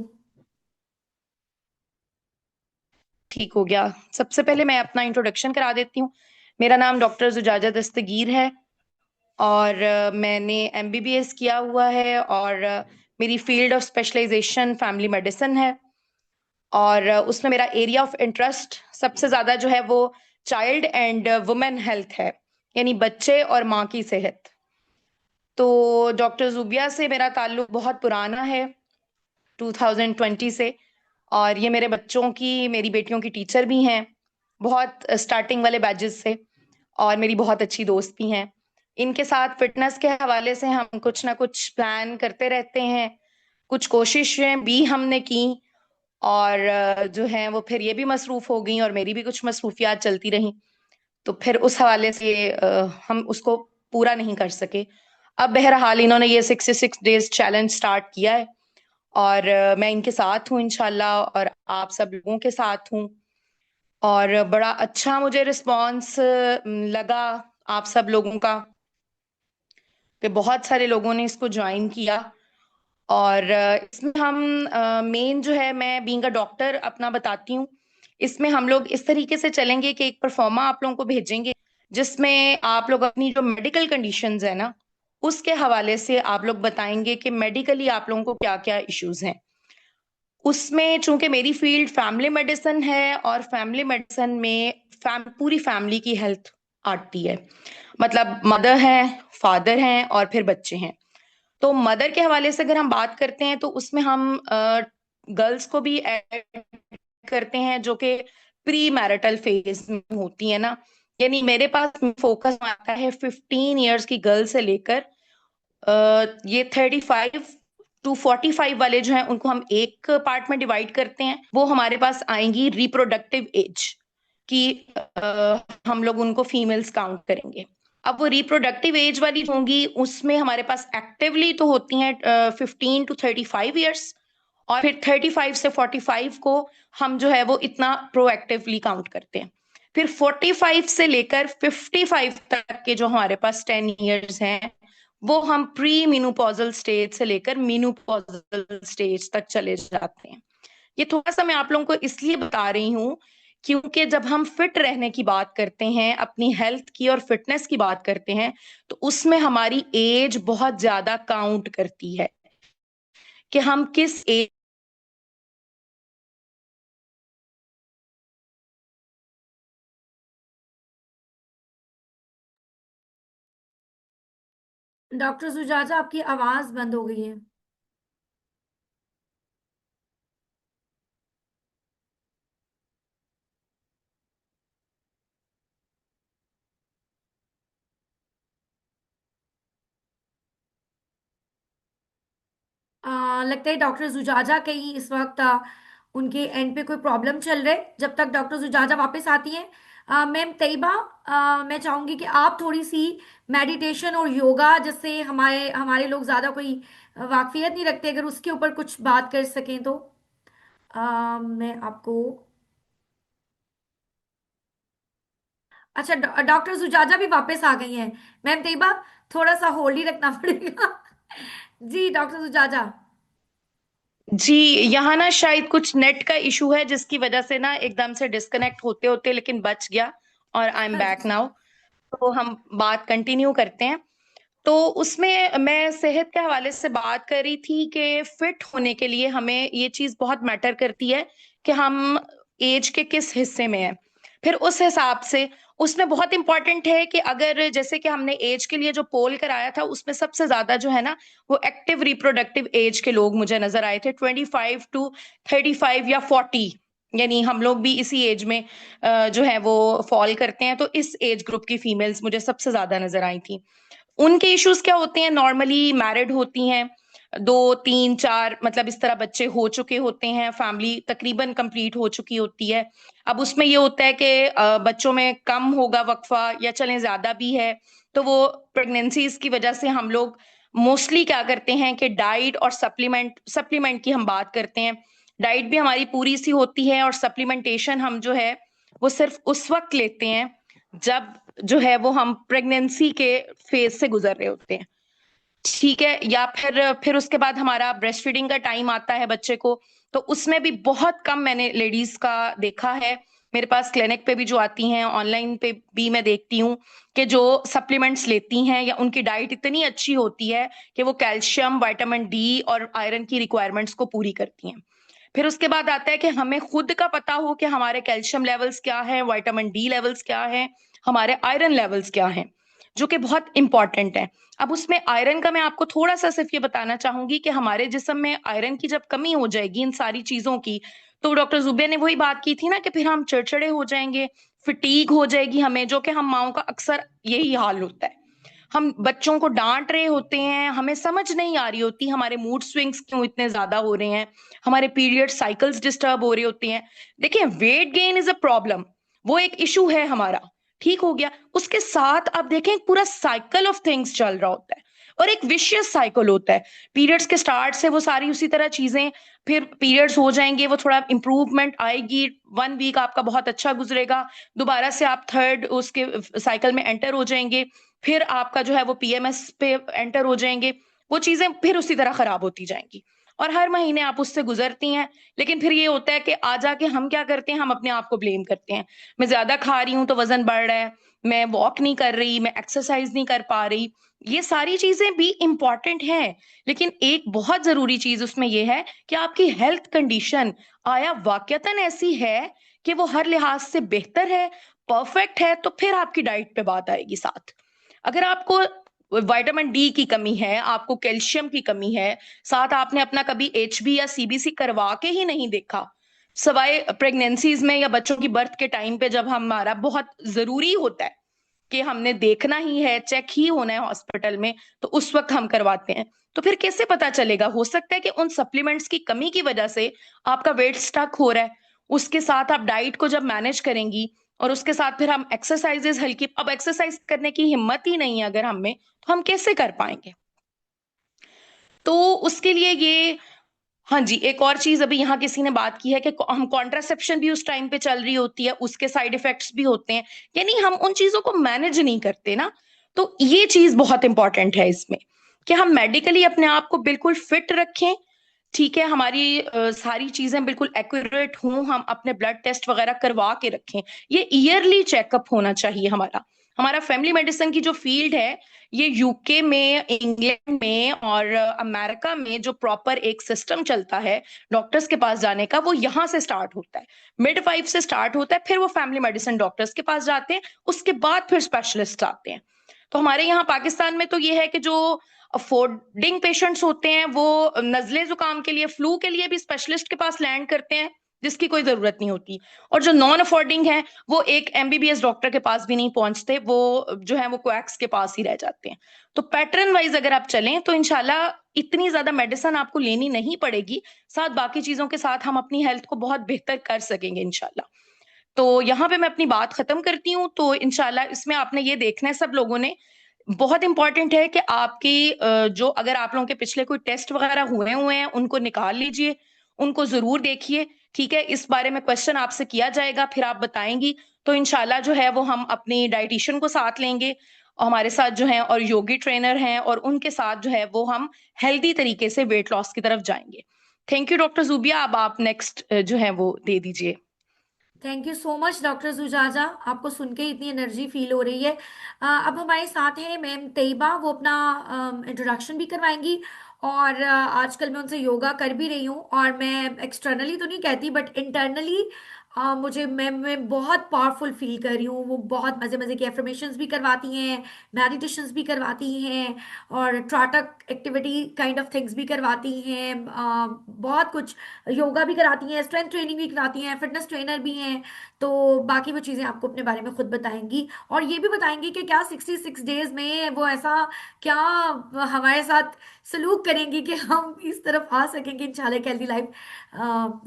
ठीक हो गया। सबसे पहले मैं अपना इंट्रोडक्शन करा देती हूँ। मेरा नाम डॉक्टर जुजाजा दस्तगीर है, और मैंने एमबीबीएस किया हुआ है, और मेरी field of specialisation family medicine है। और उसमें मेरा एरिया ऑफ इंटरेस्ट सबसे ज्यादा जो है वो चाइल्ड एंड वुमेन हेल्थ है, यानी बच्चे और माँ की सेहत। तो डॉक्टर जुबिया से मेरा ताल्लुक बहुत पुराना है, 2020 से। और ये मेरे बच्चों की, मेरी बेटियों की टीचर भी हैं, बहुत स्टार्टिंग वाले बैचेस से। और मेरी बहुत अच्छी दोस्त भी हैं। इनके साथ फिटनेस के हवाले से हम कुछ ना कुछ प्लान करते रहते हैं। कुछ कोशिशें भी हमने की, और जो है वो फिर ये भी मसरूफ हो गई और मेरी भी कुछ मसरूफियात चलती रही, तो फिर उस हवाले से हम उसको पूरा नहीं कर सके। अब बहरहाल इन्होंने ये 66 डेज चैलेंज स्टार्ट किया है, और मैं इनके साथ हूँ इंशाल्लाह, और आप सब लोगों के साथ हूँ। और बड़ा अच्छा मुझे रिस्पांस लगा आप सब लोगों का, कि बहुत सारे लोगों ने इसको ज्वाइन किया। और इसमें हम मेन जो है, मैं बीइंग अ डॉक्टर अपना बताती हूँ। इसमें हम लोग इस तरीके से चलेंगे कि एक परफॉर्मा आप लोगों को भेजेंगे, जिसमें आप लोग अपनी जो मेडिकल कंडीशंस है ना, उसके हवाले से आप लोग बताएंगे कि मेडिकली आप लोगों को क्या क्या इश्यूज हैं। उसमें चूंकि मेरी फील्ड फैमिली मेडिसिन है, और फैमिली मेडिसिन में पूरी फैमिली की हेल्थ आती है। मतलब मदर है, फादर हैं, और फिर बच्चे हैं। तो मदर के हवाले से अगर हम बात करते हैं, तो उसमें हम गर्ल्स को भी ऐड करते हैं, जो कि प्री मैरिटल फेज में होती है ना। यानी मेरे पास फोकस आता है 15 इयर्स की गर्ल से लेकर ये 35 टू 45 वाले जो हैं, उनको हम एक पार्ट में डिवाइड करते हैं। वो हमारे पास आएंगी रिप्रोडक्टिव एज की, हम लोग उनको फीमेल्स काउंट करेंगे। अब वो रिप्रोडक्टिव एज वाली होंगी, उसमें हमारे पास एक्टिवली तो होती हैं 15 टू 35 इयर्स, और फिर 35 से 45 को हम जो है वो इतना प्रोएक्टिवली काउंट करते हैं। फिर 45 से लेकर 55 तक के जो हमारे पास 10 इयर्स हैं, वो हम प्री मीनोपॉजल स्टेज से लेकर मीनोपॉजल स्टेज तक चले जाते हैं। ये थोड़ा सा मैं आप लोगों को इसलिए बता रही हूँ, क्योंकि जब हम फिट रहने की बात करते हैं, अपनी हेल्थ की और फिटनेस की बात करते हैं, तो उसमें हमारी एज बहुत ज्यादा काउंट करती है, कि हम किस एज। डॉक्टर सुजाता, आपकी आवाज बंद हो गई है। लगता है डॉक्टर जुजाजा कहीं इस वक्त उनके एंड पे कोई प्रॉब्लम चल रहा है। जब तक डॉक्टर जुजाजा वापस आती हैं, मैम तैयबा, मैं चाहूंगी कि आप थोड़ी सी मेडिटेशन और योगा, जिससे हमारे हमारे लोग ज्यादा कोई वाकफियत नहीं रखते, अगर उसके ऊपर कुछ बात कर सकें तो मैं आपको। अच्छा, डॉक्टर जुजाजा भी वापस आ गई हैं। मैम तैयबा, थोड़ा सा होल्ड ही रखना पड़ेगा। जी डॉक्टर जुजाजा। जी, यहाँ ना शायद कुछ नेट का इशू है, जिसकी वजह से ना एकदम से डिस्कनेक्ट होते होते लेकिन बच गया, और आई एम बैक नाउ। तो हम बात कंटिन्यू करते हैं। तो उसमें मैं सेहत के हवाले से बात कर रही थी कि फिट होने के लिए हमें ये चीज बहुत मैटर करती है, कि हम एज के किस हिस्से में हैं। फिर उस हिसाब से उसमें बहुत इंपॉर्टेंट है कि अगर जैसे कि हमने एज के लिए जो पोल कराया था, उसमें सबसे ज्यादा जो है ना, वो एक्टिव रिप्रोडक्टिव एज के लोग मुझे नजर आए थे, 25 टू 35 या 40। यानी हम लोग भी इसी एज में जो है वो फॉल करते हैं। तो इस एज ग्रुप की फीमेल्स मुझे सबसे ज्यादा नजर आई थी। उनके इश्यूज क्या होते हैं, नॉर्मली मैरिड होती हैं, 2 3 4 मतलब इस तरह बच्चे हो चुके होते हैं, फैमिली तकरीबन कंप्लीट हो चुकी होती है। अब उसमें ये होता है कि बच्चों में कम होगा वक्फा, या चलें ज्यादा भी है, तो वो प्रेगनेंसीज की वजह से हम लोग मोस्टली क्या करते हैं कि डाइट और सप्लीमेंट सप्लीमेंट की हम बात करते हैं। डाइट भी हमारी पूरी सी होती है, और सप्लीमेंटेशन हम जो है वो सिर्फ उस वक्त लेते हैं जब जो है वो हम प्रेगनेंसी के फेज से गुजर रहे होते हैं। ठीक है, या फिर उसके बाद हमारा ब्रेस्ट फीडिंग का टाइम आता है बच्चे को, तो उसमें भी बहुत कम मैंने लेडीज का देखा है। मेरे पास क्लिनिक पे भी जो आती हैं, ऑनलाइन पे भी मैं देखती हूँ कि जो सप्लीमेंट्स लेती हैं, या उनकी डाइट इतनी अच्छी होती है कि वो कैल्शियम, विटामिन डी और आयरन की रिक्वायरमेंट्स को पूरी करती हैं। फिर उसके बाद आता है कि हमें खुद का पता हो कि हमारे कैल्शियम लेवल्स क्या है, विटामिन डी लेवल्स क्या है, हमारे आयरन लेवल्स क्या हैं, जो कि बहुत इंपॉर्टेंट है। अब उसमें आयरन का मैं आपको थोड़ा सा सिर्फ ये बताना चाहूंगी कि हमारे जिस्म में आयरन की जब कमी हो जाएगी इन सारी चीजों की, तो डॉक्टर जुबे ने वही बात की थी ना, कि फिर हम चिड़चिड़े हो जाएंगे, फिटीग हो जाएगी हमें, जो कि हम माओ का अक्सर यही हाल होता है। हम बच्चों को डांट रहे होते हैं, हमें समझ नहीं आ रही होती हमारे मूड स्विंग्स क्यों इतने ज्यादा हो रहे हैं, हमारे पीरियड साइकिल्स डिस्टर्ब हो रहे होते हैं। देखिए, weight gain is a problem, वो एक इशू है हमारा, ठीक हो गया। उसके साथ आप देखें एक पूरा साइकिल ऑफ थिंग्स चल रहा होता है, और एक विशियस साइकिल होता है। पीरियड्स के स्टार्ट से वो सारी उसी तरह चीजें, फिर पीरियड्स हो जाएंगे, वो थोड़ा इंप्रूवमेंट आएगी, 1 वीक आपका बहुत अच्छा गुजरेगा, दोबारा से आप थर्ड उसके साइकिल में एंटर हो जाएंगे, फिर आपका जो है वो पीएमएस पे एंटर हो जाएंगे, वो चीजें फिर उसी तरह खराब होती जाएंगी, और हर महीने आप उससे गुजरती हैं। लेकिन फिर ये होता है कि आ जाके हम क्या करते हैं, हम अपने आप को ब्लेम करते हैं। मैं ज्यादा खा रही हूं तो वजन बढ़ रहा है, मैं वॉक नहीं कर रही, मैं एक्सरसाइज नहीं कर पा रही। ये सारी चीजें भी इंपॉर्टेंट हैं, लेकिन एक बहुत जरूरी चीज उसमें यह है कि आपकी हेल्थ कंडीशन आया वाकयातन ऐसी है कि वो हर लिहाज से बेहतर है, परफेक्ट है, तो फिर आपकी डाइट पे बात आएगी साथ। अगर आपको विटामिन डी की कमी है, आपको कैल्शियम की कमी है, साथ आपने अपना कभी एचबी या सीबीसी करवा के ही नहीं देखा, सवाए प्रेगनेंसीज में या बच्चों की बर्थ के टाइम पे जब हमारा बहुत जरूरी होता है कि हमने देखना ही है, चेक ही होना है हॉस्पिटल में, तो उस वक्त हम करवाते हैं। तो फिर कैसे पता चलेगा? हो सकता है कि उन सप्लीमेंट्स की कमी की वजह से आपका वेट स्टक हो रहा है। उसके साथ आप डाइट को जब मैनेज करेंगी, और उसके साथ फिर हम एक्सरसाइजेस हल्की, अब एक्सरसाइज करने की हिम्मत ही नहीं है अगर हम में, तो हम कैसे कर पाएंगे? तो उसके लिए ये, हाँ जी, एक और चीज अभी यहाँ किसी ने बात की है कि हम कॉन्ट्रासेप्शन भी उस टाइम पे चल रही होती है, उसके साइड इफेक्ट्स भी होते हैं, यानी हम उन चीजों को मैनेज नहीं करते ना। तो ये चीज बहुत इंपॉर्टेंट है इसमें, कि हम मेडिकली अपने आप को बिल्कुल फिट रखें, ठीक है, हमारी सारी चीजें बिल्कुल एक्यूरेट हों, हम अपने ब्लड टेस्ट वगैरह करवा के रखें। ये ईयरली चेकअप होना चाहिए हमारा। हमारा फैमिली मेडिसिन की जो फील्ड है, ये यूके में, इंग्लैंड में और अमेरिका में जो प्रॉपर एक सिस्टम चलता है डॉक्टर्स के पास जाने का, वो यहाँ से स्टार्ट होता है, मिडवाइफ से स्टार्ट होता है, फिर वो फैमिली मेडिसिन डॉक्टर्स के पास जाते हैं, उसके बाद फिर स्पेशलिस्ट आते हैं। तो हमारे यहाँ पाकिस्तान में तो ये है कि जो अफोर्डिंग पेशेंट्स होते हैं वो नजले जुकाम के लिए, फ्लू के लिए भी स्पेशलिस्ट के पास लैंड करते हैं, जिसकी कोई जरूरत नहीं होती। और जो नॉन अफोर्डिंग है, वो एक एमबीबीएस डॉक्टर के पास भी नहीं पहुंचते, वो जो है वो कोएक्स के पास ही रह जाते हैं। तो पैटर्न वाइज अगर आप चलें तो इंशाल्लाह इतनी ज्यादा मेडिसिन आपको लेनी नहीं पड़ेगी, साथ बाकी चीजों के साथ हम अपनी हेल्थ को बहुत बेहतर कर सकेंगे इंशाल्लाह। तो यहाँ पे मैं अपनी बात खत्म करती हूँ। तो इंशाल्लाह इसमें आपने ये देखना है सब लोगों ने, बहुत इंपॉर्टेंट है कि आपकी जो, अगर आप लोगों के पिछले कोई टेस्ट वगैरह हुए हुए हैं उनको निकाल लीजिए, उनको जरूर देखिए, ठीक है। इस बारे में क्वेश्चन आपसे किया जाएगा, फिर आप बताएंगी, तो इंशाल्लाह जो है वो हम अपनी डाइटिशियन को साथ लेंगे हमारे साथ जो है, और योगी ट्रेनर हैं, और उनके साथ जो है वो हम हेल्दी तरीके से वेट लॉस की तरफ जाएंगे। थैंक यू डॉक्टर जुबिया, अब आप नेक्स्ट जो है वो दे दीजिए। Thank you so much doctor Zujaja, आपको सुन के इतनी एनर्जी फील हो रही है। अब हमारे साथ हैं मैम तैयबा, वो अपना इंट्रोडक्शन भी करवाएंगी। और आजकल मैं उनसे योगा कर भी रही हूँ, और मैं एक्सटर्नली तो नहीं कहती बट इंटरनली मुझे मैं बहुत पावरफुल फील कर रही हूँ। वो बहुत मजे मजे की एफर्मेशंस भी करवाती हैं, मेडिटेशंस भी करवाती हैं, और ट्राटक एक्टिविटी काइंड ऑफ थिंग्स भी करवाती हैं, बहुत कुछ योगा भी कराती हैं, स्ट्रेंथ ट्रेनिंग भी कराती हैं, फिटनेस ट्रेनर भी हैं। तो बाकी वो चीज़ें आपको अपने बारे में खुद बताएंगी, और ये भी बताएंगी कि क्या 66 डेज में वो ऐसा क्या हमारे साथ सलूक करेंगी कि हम इस तरफ आ सकेंगे, इंशाल्लाह एक हेल्दी लाइफ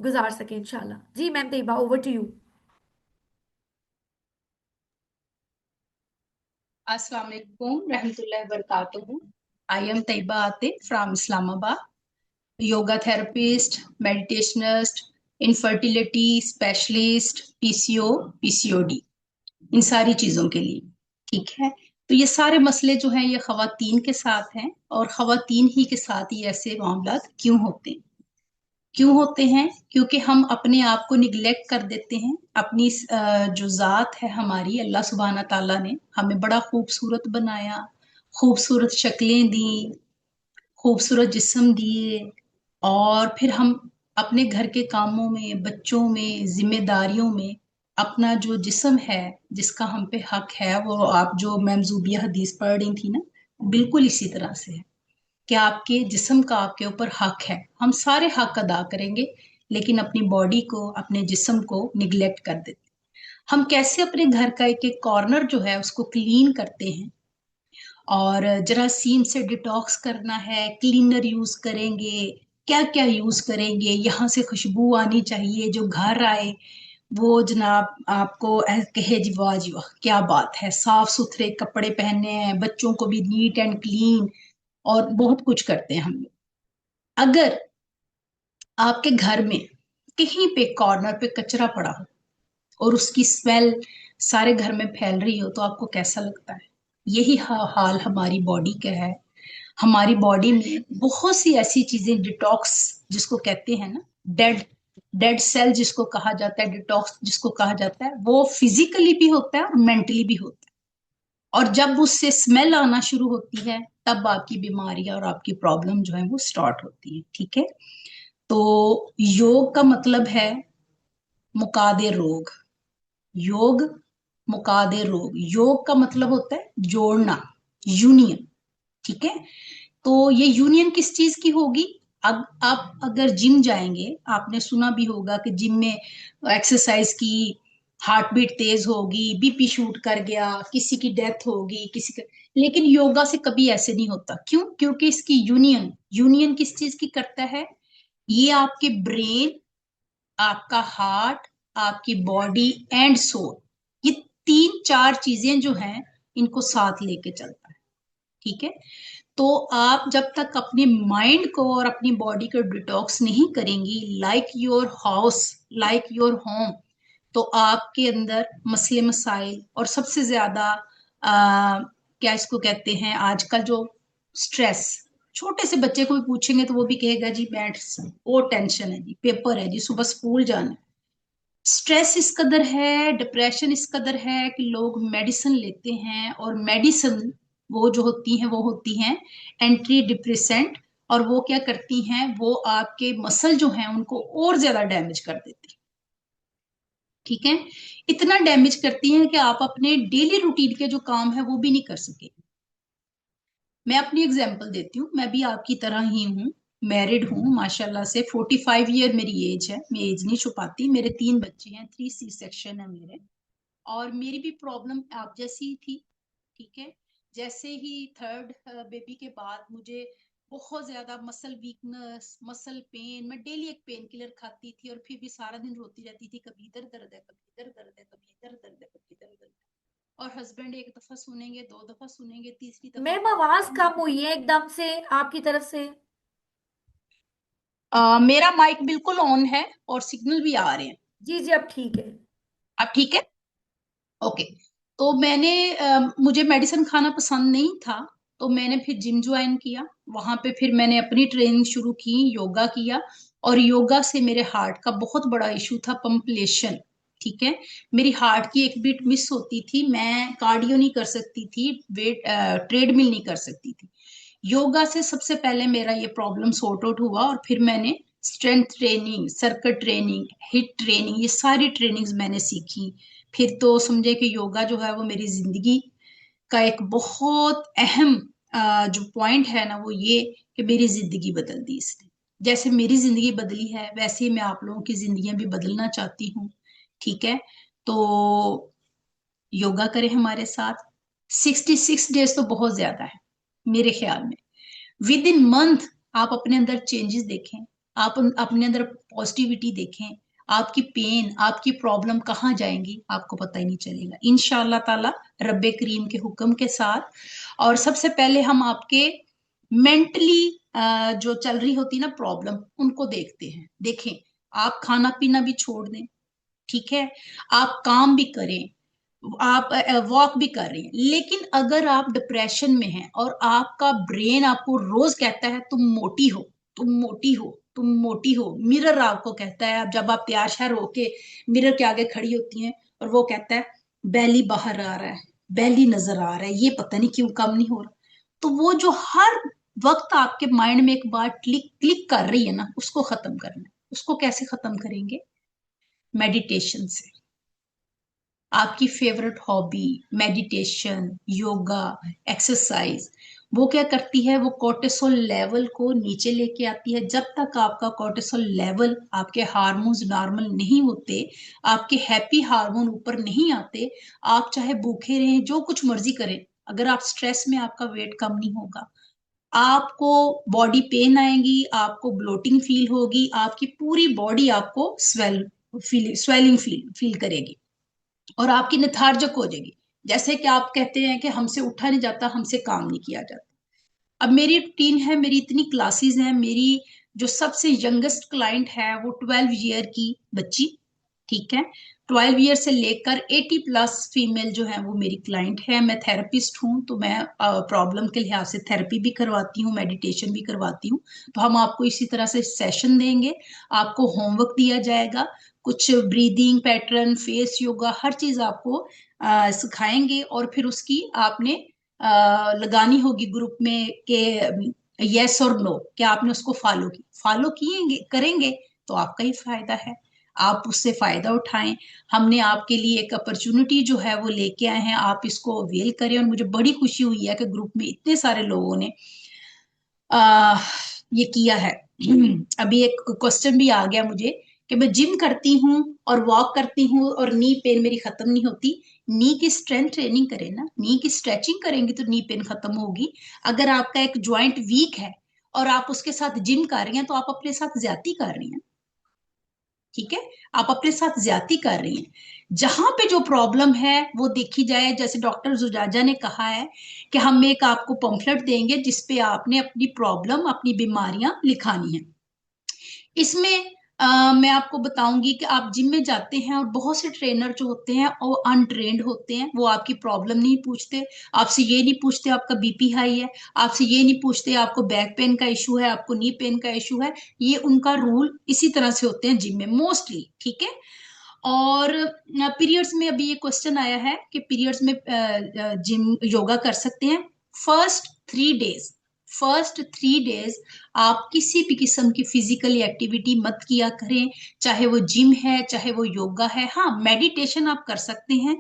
गुजार सकें इंशाल्लाह। जी ma'am Tayyaba, over to you. अस्सलाम वालेकुम रहमतुल्लाहि वबरकातुहू। I am Tayyaba Atif from Islamabad, yoga therapist, meditationist, infertility specialist, PCO, PCOD, इन सारी चीजों के लिए, ठीक है। तो ये सारे मसले जो हैं ये खवातीन के साथ हैं, और खवातीन ही के साथ ये ऐसे मामलात क्यों होते हैं? क्यों होते हैं? क्योंकि हम अपने आप को निग्लेक्ट कर देते हैं। अपनी जो जात है हमारी, अल्लाह सुब्हाना ताला ने हमें बड़ा खूबसूरत बनाया, खूबसूरत शक्लें दी, खूबसूरत जिस्म दिए, और फिर हम अपने घर के कामों में, बच्चों में, जिम्मेदारियों में अपना जो जिस्म है जिसका हम पे हक है, वो आप जो मैमजूबिया हदीस पढ़ रही थी ना, बिल्कुल इसी तरह से है कि आपके जिस्म का आपके ऊपर हक है। हम सारे हक अदा करेंगे, लेकिन अपनी बॉडी को, अपने जिस्म को निग्लेक्ट कर देते। हम कैसे अपने घर का एक एक कॉर्नर जो है उसको क्लीन करते हैं, और जरासीम से डिटॉक्स करना है, क्लीनर यूज करेंगे, क्या क्या यूज करेंगे, यहाँ से खुशबू आनी चाहिए, जो घर आए वो जनाब आपको कहे जी वाह जी वाह क्या बात है, साफ सुथरे कपड़े पहनने हैं, बच्चों को भी नीट एंड क्लीन, और बहुत कुछ करते हैं हम लोग। अगर आपके घर में कहीं पे कॉर्नर पे कचरा पड़ा हो और उसकी स्मेल सारे घर में फैल रही हो, तो आपको कैसा लगता है? यही हाल हमारी बॉडी का है। हमारी बॉडी में बहुत सी ऐसी चीजें, डिटॉक्स जिसको कहते हैं ना, डेड डेड सेल जिसको कहा जाता है, डिटॉक्स जिसको कहा जाता है, वो फिजिकली भी होता है और मेंटली भी होता है। और जब उससे स्मेल आना शुरू होती है, तब आपकी बीमारियां और आपकी प्रॉब्लम जो है वो स्टार्ट होती है। ठीक है, तो योग का मतलब है मुकादे रोग। योग मुकादे रोग, योग का मतलब होता है जोड़ना, यूनियन। ठीक है, तो ये यूनियन किस चीज की होगी? अब आप अगर जिम जाएंगे, आपने सुना भी होगा कि जिम में एक्सरसाइज की हार्ट बीट तेज होगी, बीपी शूट कर गया, किसी की डेथ होगी, किसी का। लेकिन योगा से कभी ऐसे नहीं होता। क्यों? क्योंकि इसकी यूनियन, यूनियन किस चीज की करता है? ये आपके ब्रेन, आपका हार्ट, आपकी बॉडी एंड सोल, ये तीन चार चीजें जो हैं इनको साथ लेके चलता है। ठीक है, तो आप जब तक अपने माइंड को और अपनी बॉडी को डिटॉक्स नहीं करेंगी, like your house, like your home, तो आपके अंदर मसले मसाइल, और सबसे ज्यादा क्या इसको कहते हैं आजकल जो स्ट्रेस, छोटे से बच्चे को भी पूछेंगे तो वो भी कहेगा जी मैथ्स और टेंशन है जी, पेपर है जी, सुबह स्कूल जाना है। स्ट्रेस इस कदर है, डिप्रेशन इस कदर है कि लोग मेडिसिन लेते हैं, और मेडिसिन वो होती हैं एंटी डिप्रेसेंट, और वो क्या करती हैं, वो आपके मसल जो हैं उनको और ज्यादा डैमेज कर देती है। ठीक है, इतना डैमेज करती हैं कि आप अपने डेली रूटीन के जो काम है वो भी नहीं कर सके। मैं अपनी एग्जांपल देती हूँ, मैं भी आपकी तरह ही हूँ, मैरिड हूँ माशाल्लाह से, 45 ईयर मेरी एज है, मैं एज नहीं छुपाती, मेरे 3 बच्चे हैं, 3 C सेक्शन है मेरे, और मेरी भी प्रॉब्लम आप जैसी ही थी। ठीक है, जैसे ही थर्ड बेबी के बाद मुझे बहुत ज्यादा मसल वीकनेस, मसल पेन, मैं डेली एक पेन किलर खाती थी और फिर भी सारा दिन रोती रहती थी, कभी इधर दर्द है, कभी इधर दर्द है, कभी इधर दर्द है, कभी इधर दर्द है। और हस्बैंड एक दफा सुनेंगे, दो दफा सुनेंगे, तीसरी दफा मैम पे वो आवाज काम कम करते। हुई है एकदम से आपकी तरफ से। मेरा माइक बिल्कुल ऑन है और सिग्नल भी आ रहे हैं। जी जी, अब ठीक है। अब ठीक है, ओके। तो मैंने मुझे मेडिसिन खाना पसंद नहीं था, तो मैंने फिर जिम ज्वाइन किया। वहां पे फिर मैंने अपनी ट्रेनिंग शुरू की, योगा किया, और योगा से मेरे हार्ट का बहुत बड़ा इशू था, पंपलेशन। ठीक है, मेरी हार्ट की एक बीट मिस होती थी, मैं कार्डियो नहीं कर सकती थी, वेट ट्रेडमिल नहीं कर सकती थी। योगा से सबसे पहले मेरा ये प्रॉब्लम सॉर्ट आउट हुआ, और फिर मैंने strength training, circuit training, hit training, ये सारी ट्रेनिंग्स मैंने सीखी। फिर तो समझे कि योगा जो है वो मेरी जिंदगी का एक बहुत अहम जो पॉइंट है ना, वो ये कि मेरी जिंदगी बदल दी इसने। जैसे मेरी जिंदगी बदली है, वैसे ही मैं आप लोगों की जिंदगियां भी बदलना चाहती हूँ। ठीक है, तो योगा करें हमारे साथ। 66 डेज तो बहुत ज्यादा है मेरे ख्याल में। विद इन मंथ आप अपने अंदर चेंजेस देखें, आप अपने अंदर पॉजिटिविटी देखें, आपकी पेन, आपकी प्रॉब्लम कहाँ जाएंगी आपको पता ही नहीं चलेगा, इंशाअल्लाह ताला, रब्बे करीम के हुक्म के साथ। और सबसे पहले हम आपके मेंटली जो चल रही होती ना प्रॉब्लम, उनको देखते हैं। देखें, आप खाना पीना भी छोड़ दें, ठीक है, आप काम भी करें, आप वॉक भी कर रही हैं, लेकिन अगर आप डिप्रेशन में हैं और आपका ब्रेन आपको रोज कहता है तुम मोटी हो, तुम मोटी हो, तुम मोटी हो, मिरर आपको कहता है, अब जब आप तैयार शहर होके मिरर के आगे खड़ी होती हैं और वो कहता है बैली बाहर आ रहा है, बैली नजर आ रहा है, ये पता नहीं क्यों कम नहीं हो रहा, तो वो जो हर वक्त आपके माइंड में एक बार क्लिक क्लिक कर रही है ना, उसको खत्म करना है। उसको कैसे खत्म करेंगे? मेडिटेशन से। आपकी favourite hobby, meditation, yoga, exercise, वो क्या करती है, वो कोर्टिसोल लेवल को नीचे लेके आती है। जब तक आपका कोर्टिसोल लेवल, आपके हार्मोन्स नॉर्मल नहीं होते, आपके हैप्पी हार्मोन ऊपर नहीं आते, आप चाहे भूखे रहें, जो कुछ मर्जी करें, अगर आप स्ट्रेस में, आपका वेट कम नहीं होगा, आपको बॉडी पेन आएंगी, आपको ब्लोटिंग फील होगी, आपकी पूरी बॉडी आपको स्वेलिंग फील करेगी, और आपकी लेथार्जिक हो जाएगी। जैसे कि आप कहते हैं कि हमसे उठा नहीं जाता, हमसे काम नहीं किया जाता। अब मेरी रूटीन है, मेरी इतनी क्लासेस हैं, मेरी जो सबसे यंगेस्ट क्लाइंट है वो 12 ईयर की बच्ची, ठीक है, 12 ईयर से लेकर 80+ फीमेल जो है वो मेरी क्लाइंट है। मैं थेरेपिस्ट हूँ, तो मैं प्रॉब्लम के लिहाज से थेरेपी भी करवाती हूँ, मेडिटेशन भी करवाती हूँ। तो हम आपको इसी तरह से सेशन देंगे, आपको होमवर्क दिया जाएगा, कुछ ब्रीदिंग पैटर्न, फेस योगा, हर चीज आपको सिखाएंगे, और फिर उसकी आपने लगानी होगी ग्रुप में कि यस और नो, क्या आपने उसको फॉलो किएंगे, करेंगे तो आपका ही फायदा है, आप उससे फायदा उठाएं। हमने आपके लिए एक अपॉर्चुनिटी जो है वो लेके आए हैं, आप इसको अवेल करें। और मुझे बड़ी खुशी हुई है कि ग्रुप में इतने सारे लोगों ने आ, ये किया है। अभी एक क्वेश्चन भी आ गया मुझे कि मैं जिम करती हूँ और वॉक करती हूँ और नी पेन मेरी खत्म नहीं होती। नी की स्ट्रेंथ ट्रेनिंग करें ना, नी की स्ट्रेचिंग करेंगे तो नी पेन खत्म होगी। अगर आपका एक ज्वाइंट वीक है और आप उसके साथ जिम कर रही हैं, तो आप अपने साथ ज्यादती कर रही हैं, ठीक है, आप अपने साथ ज्यादती कर रही हैं। जहां पे जो प्रॉब्लम है वो देखी जाए, जैसे डॉक्टर जुजाजा ने कहा है कि हम एक आपको पंफलेट देंगे जिसपे आपने अपनी प्रॉब्लम, अपनी बीमारियां लिखानी है। इसमें मैं आपको बताऊंगी कि आप जिम में जाते हैं और बहुत से ट्रेनर जो होते हैं वो अनट्रेंड होते हैं, वो आपकी प्रॉब्लम नहीं पूछते, आपसे ये नहीं पूछते आपका बीपी हाई है, आपसे ये नहीं पूछते आपको बैक पेन का इशू है, आपको नी पेन का इशू है। ये उनका रूल इसी तरह से होते हैं जिम में मोस्टली, ठीक है। और पीरियड्स में अभी ये क्वेश्चन आया है कि पीरियड्स में जिम योगा कर सकते हैं। फर्स्ट 3 डेज, फर्स्ट 3 डेज आप किसी भी किस्म की फिजिकल एक्टिविटी मत किया करें, चाहे वो जिम है, चाहे वो योगा है। हाँ, मेडिटेशन आप कर सकते हैं,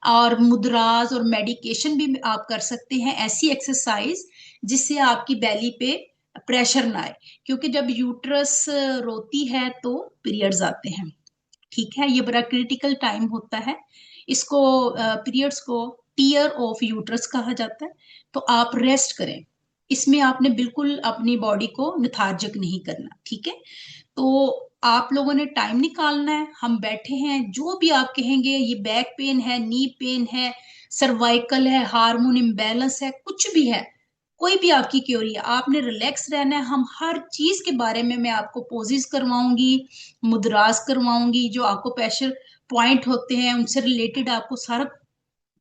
और मुद्राज और मेडिकेशन भी आप कर सकते हैं, ऐसी एक्सरसाइज जिससे आपकी बेली पे प्रेशर ना आए, क्योंकि जब यूट्रस रोती है तो पीरियड्स आते हैं, ठीक है, ये बड़ा क्रिटिकल टाइम होता है। इसको पीरियड्स को टीयर ऑफ यूट्रस कहा जाता है। तो आप रेस्ट करें, इसमें आपने बिल्कुल अपनी बॉडी को निथार्जक नहीं करना, ठीक है। तो आप लोगों ने टाइम निकालना है, हम बैठे हैं, जो भी आप कहेंगे, ये बैक पेन है, नी पेन है, सर्वाइकल है, हार्मोन इम्बैलेंस है, कुछ भी है, कोई भी आपकी क्योरी है, आपने रिलैक्स रहना है। हम हर चीज के बारे में मैं आपको पोजेस करवाऊंगी, मुद्रास करवाऊंगी, जो आपको प्रेशर पॉइंट होते हैं उनसे रिलेटेड आपको सारा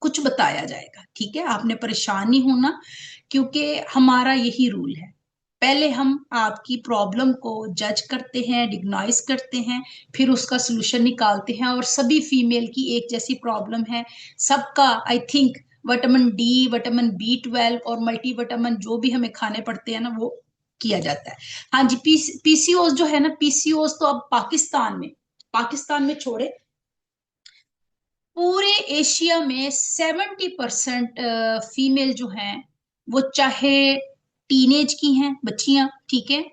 कुछ बताया जाएगा, ठीक है। आपने परेशान नहीं होना, क्योंकि हमारा यही रूल है, पहले हम आपकी प्रॉब्लम को जज करते हैं, डिग्नाइज करते हैं, फिर उसका सोल्यूशन निकालते हैं। और सभी फीमेल की एक जैसी प्रॉब्लम है, सबका I think vitamin D, vitamin B12 और मल्टी विटामिन जो भी हमें खाने पड़ते हैं ना, वो किया जाता है। हाँ जी, पीसीओस जो है ना, पीसीओस तो अब पाकिस्तान में छोड़े, पूरे एशिया में 70% फीमेल जो हैं वो चाहे टीनेज की हैं बच्चियां, ठीक है,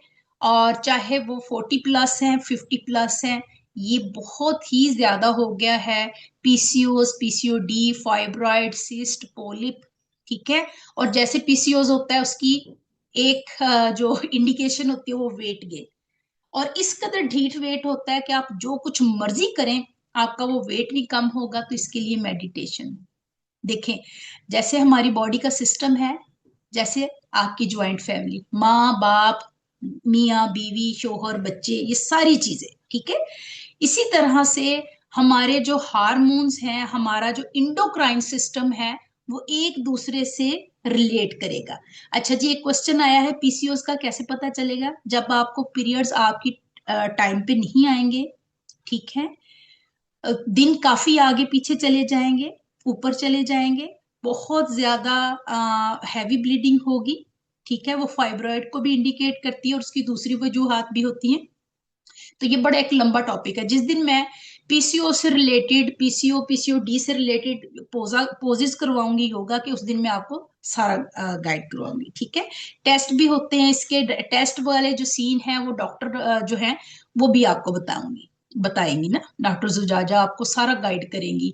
और चाहे वो 40+ हैं, 50+ हैं, ये बहुत ही ज्यादा हो गया है। PCOS, PCOD, fibroid, cyst, polyp, ठीक है। और जैसे पीसीओस होता है उसकी एक जो इंडिकेशन होती है वो वेट गेन, और इस कदर ढीठ वेट होता है कि आप जो कुछ मर्जी करें आपका वो वेट नहीं कम होगा। तो इसके लिए मेडिटेशन, देखें, जैसे हमारी बॉडी का सिस्टम है, जैसे आपकी ज्वाइंट फैमिली, माँ बाप, मियाँ बीवी, शोहर, बच्चे, ये सारी चीजें, ठीक है, इसी तरह से हमारे जो हार्मोन्स हैं, हमारा जो इंडोक्राइन सिस्टम है, वो एक दूसरे से रिलेट करेगा। अच्छा जी, एक क्वेश्चन आया है, पीसीओएस का कैसे पता चलेगा? जब आपको पीरियड्स आपकी टाइम पे नहीं आएंगे, ठीक है, दिन काफी आगे पीछे चले जाएंगे, ऊपर चले जाएंगे, बहुत ज्यादा हैवी ब्लीडिंग होगी, ठीक है, वो फाइब्रॉइड को भी इंडिकेट करती है और उसकी दूसरी वजूहात भी होती हैं। तो ये बड़ा एक लंबा टॉपिक है, जिस दिन मैं पीसीओ से रिलेटेड, पीसीओ पीसीओडी से रिलेटेड पोजेस करवाऊंगी योगा के, उस दिन मैं आपको सारा गाइड करवाऊंगी, ठीक है। टेस्ट भी होते हैं इसके, टेस्ट वाले जो सीन है वो डॉक्टर जो है वो भी आपको बताएंगी ना, डॉक्टर जुजाजा आपको सारा गाइड करेंगी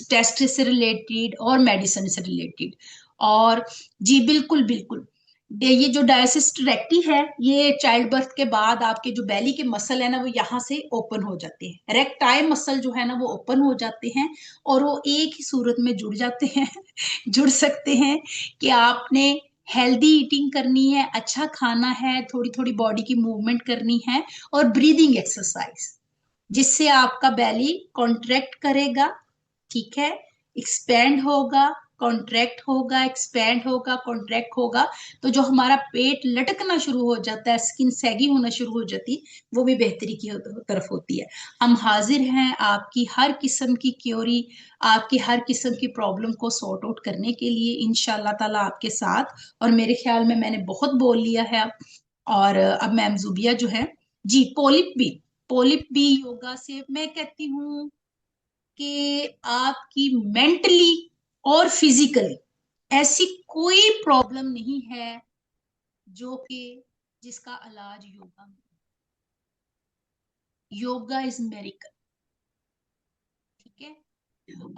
टेस्ट से रिलेटेड और मेडिसिन से रिलेटेड। और जी बिल्कुल बिल्कुल, ये जो डायसिस रेक्टी है, ये चाइल्ड बर्थ के बाद आपके जो बेली के मसल है ना वो यहाँ से ओपन हो जाते हैं, रेक्टाइल मसल जो है ना वो ओपन हो जाते हैं, और वो एक ही सूरत में जुड़ जाते हैं जुड़ सकते हैं कि आपने हेल्दी ईटिंग करनी है, अच्छा खाना है, थोड़ी थोड़ी बॉडी की मूवमेंट करनी है, और ब्रीदिंग एक्सरसाइज, जिससे आपका बेली कॉन्ट्रैक्ट करेगा, ठीक है, एक्सपेंड होगा, कॉन्ट्रैक्ट होगा, एक्सपेंड होगा, कॉन्ट्रैक्ट होगा, तो जो हमारा पेट लटकना शुरू हो जाता है, स्किन सैगी होना शुरू हो जाती है, वो भी बेहतरी की तरफ होती है। हम हाजिर हैं आपकी हर किस्म की क्योरी, आपकी हर किस्म की प्रॉब्लम को सॉर्ट आउट करने के लिए इंशाल्लाह ताला आपके साथ। और मेरे ख्याल में मैंने बहुत बोल लिया है अब, और अब मैम जुबिया जो है जी, पोलिप भी योगा से मैं कहती हूँ कि आपकी मेंटली और फिजिकली ऐसी कोई प्रॉब्लम नहीं है जो कि जिसका इलाज योगा में। योगा इज मेडिकल, ठीक है।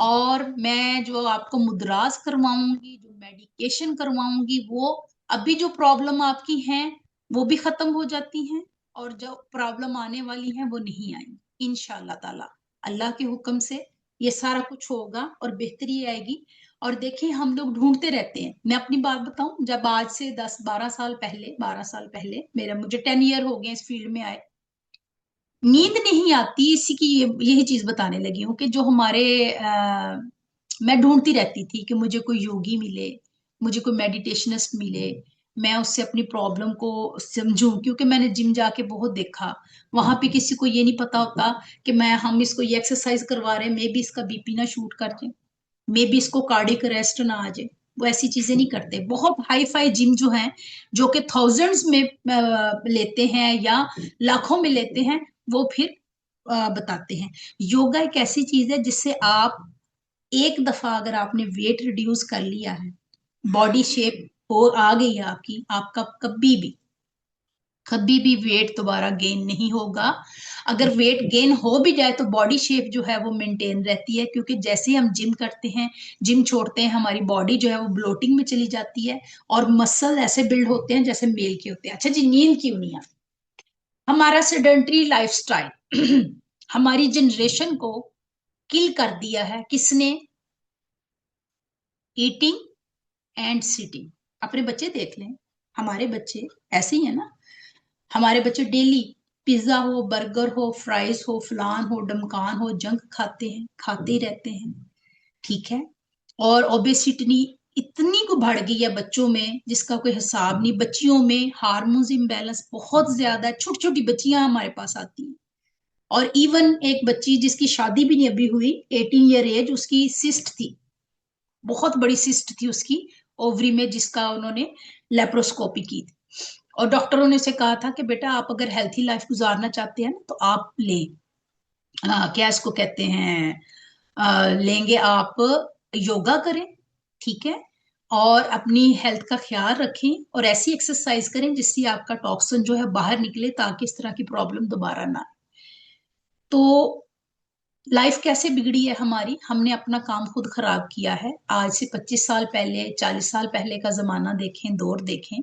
और मैं जो आपको मुद्रास करवाऊंगी, जो मेडिकेशन करवाऊंगी, वो अभी जो प्रॉब्लम आपकी है वो भी खत्म हो जाती हैं, और जो प्रॉब्लम आने वाली है वो नहीं आएंगी इंशाल्लाह ताला। अल्लाह के हुक्म से ये सारा कुछ होगा और बेहतरी आएगी। और देखिए हम लोग ढूंढते रहते हैं, मैं अपनी बात बताऊं, जब आज से 10-12 साल पहले मेरा मुझे 10 ईयर हो गए इस फील्ड में आए, नींद नहीं आती, इसी की यही चीज बताने लगी हूँ कि जो हमारे मैं ढूंढती रहती थी कि मुझे कोई योगी मिले, मुझे कोई मेडिटेशनिस्ट मिले, मैं उससे अपनी प्रॉब्लम को समझूं, क्योंकि मैंने जिम जाके बहुत देखा, वहां पे किसी को ये नहीं पता होता कि हम इसको ये एक्सरसाइज करवा रहे हैं, मे बी इसका बीपी ना शूट कर जाए, मे बी इसको कार्डियक अरेस्ट ना आ जाए। वो ऐसी चीजें नहीं करते। बहुत हाई फाई जिम जो है, जो कि थाउजेंड्स में लेते हैं या लाखों में लेते हैं, वो फिर बताते हैं। योगा एक ऐसी चीज है जिससे आप एक दफा अगर आपने वेट रिड्यूस कर लिया है, बॉडी शेप हो आ गई है आपकी, आपका कभी भी वेट दोबारा गेन नहीं होगा। अगर वेट गेन हो भी जाए तो बॉडी शेप जो है वो मेंटेन रहती है, क्योंकि जैसे ही हम जिम करते हैं, जिम छोड़ते हैं, हमारी बॉडी जो है वो ब्लोटिंग में चली जाती है, और मसल ऐसे बिल्ड होते हैं जैसे मेल के होते हैं। अच्छा जी, नींद क्यों नहीं आती? हमारा सेडेंटरी लाइफस्टाइल हमारी जनरेशन को किल कर दिया है। किसने? Eating and sitting. अपने बच्चे देख लें, हमारे बच्चे ऐसे ही है ना। हमारे बच्चे डेली पिज्जा हो, बर्गर हो, फ्राइज हो, फलान हो, डमकान हो, जंक खाते हैं, खाते ही रहते हैं, ठीक है। और ओबेसिटी इतनी को बढ़ गई है बच्चों में जिसका कोई हिसाब नहीं। बच्चियों में हार्मोन्स इम्बैलेंस बहुत ज्यादा है, छोटी छोटी बच्चियां हमारे पास आती हैं। और इवन एक बच्ची जिसकी शादी भी नहीं अभी हुई, 18 ईयर एज, उसकी सिस्ट थी, बहुत बड़ी सिस्ट थी उसकी ओवरी में, जिसका उन्होंने लेप्रोस्कोपी की थी। और डॉक्टरों ने उसे कहा था कि बेटा आप अगर हेल्थी लाइफ गुजारना चाहते हैं ना तो आप क्या इसको कहते हैं, लेंगे आप, योगा करें, ठीक है, और अपनी हेल्थ का ख्याल रखें, और ऐसी एक्सरसाइज करें जिससे आपका टॉक्सिन जो है बाहर निकले, ताकि इस तरह की प्रॉब्लम दोबारा ना आए। तो लाइफ कैसे बिगड़ी है हमारी? हमने अपना काम खुद खराब किया है। आज से 25 साल पहले, 40 साल पहले का जमाना देखें, दौर देखें,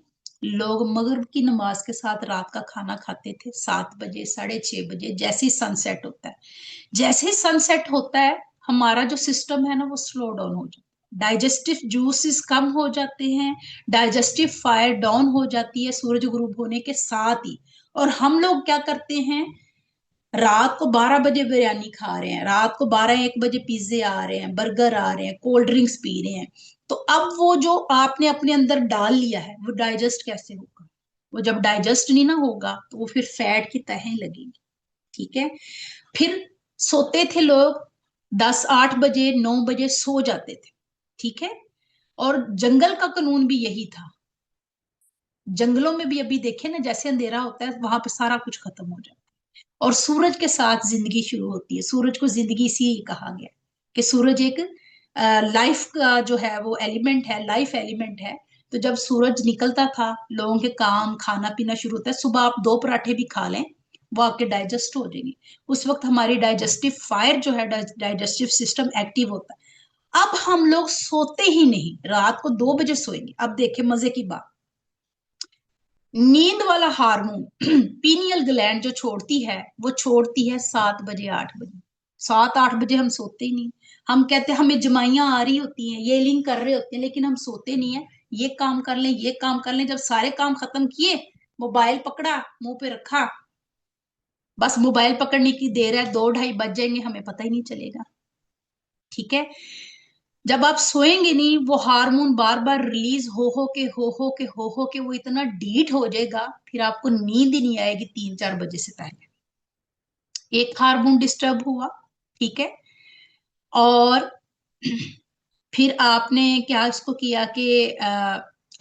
लोग मगरिब की नमाज के साथ रात का खाना खाते थे 7 बजे, 6:30 बजे, जैसे ही सनसेट होता है। जैसे ही सनसेट होता है, हमारा जो सिस्टम है ना वो स्लो डाउन हो जाता है, डाइजेस्टिव जूसेस कम हो जाते हैं, डाइजेस्टिव फायर डाउन हो जाती है सूरज गुरूब होने के साथ ही। और हम लोग क्या करते हैं, रात को 12 बजे बिरयानी खा रहे हैं, रात को 12-1 बजे पिज्जे आ रहे हैं, बर्गर आ रहे हैं, कोल्ड ड्रिंक्स पी रहे हैं। तो अब वो जो आपने अपने अंदर डाल लिया है वो डाइजेस्ट कैसे होगा? वो जब डाइजेस्ट नहीं ना होगा तो वो फिर फैट की तहें लगेंगी, ठीक है। फिर सोते थे लोग 10-8 बजे 9 बजे सो जाते थे, ठीक है। और जंगल का कानून भी यही था। जंगलों में भी अभी देखे ना, जैसे अंधेरा होता है वहां पे सारा कुछ खत्म हो जाता है। और सूरज के साथ जिंदगी शुरू होती है। सूरज को जिंदगी इसीलिए कहा गया कि सूरज एक लाइफ का जो है वो एलिमेंट है, लाइफ एलिमेंट है। तो जब सूरज निकलता था, लोगों के काम खाना पीना शुरू होता है। सुबह आप 2 पराठे भी खा लें, वो आपके डाइजेस्ट हो जाएंगे। उस वक्त हमारी डाइजेस्टिव फायर जो है, डाइजेस्टिव सिस्टम एक्टिव होता है। अब हम लोग सोते ही नहीं, रात को 2 बजे सोएंगे। अब देखे मजे की बात, नींद वाला हार्मोन पीनियल ग्लैंड जो छोड़ती है, वो छोड़ती है 7 बजे 8 बजे। 7 8 बजे हम सोते ही नहीं। हम कहते हैं हमें जमाइयां आ रही होती हैं, ये लिंक कर रहे होते हैं, लेकिन हम सोते नहीं है। ये काम कर लें, ये काम कर लें, जब सारे काम खत्म किए, मोबाइल पकड़ा, मुंह पे रखा, बस मोबाइल पकड़ने की देर है, 2 2:30 बज जाएंगे, हमें पता ही नहीं चलेगा। ठीक है। जब आप सोएंगे नहीं, वो हार्मोन बार बार रिलीज हो के वो इतना डीट हो जाएगा, फिर आपको नींद ही नहीं आएगी 3 4 बजे से पहले। एक हार्मोन डिस्टर्ब हुआ। ठीक है। और फिर आपने क्या इसको किया कि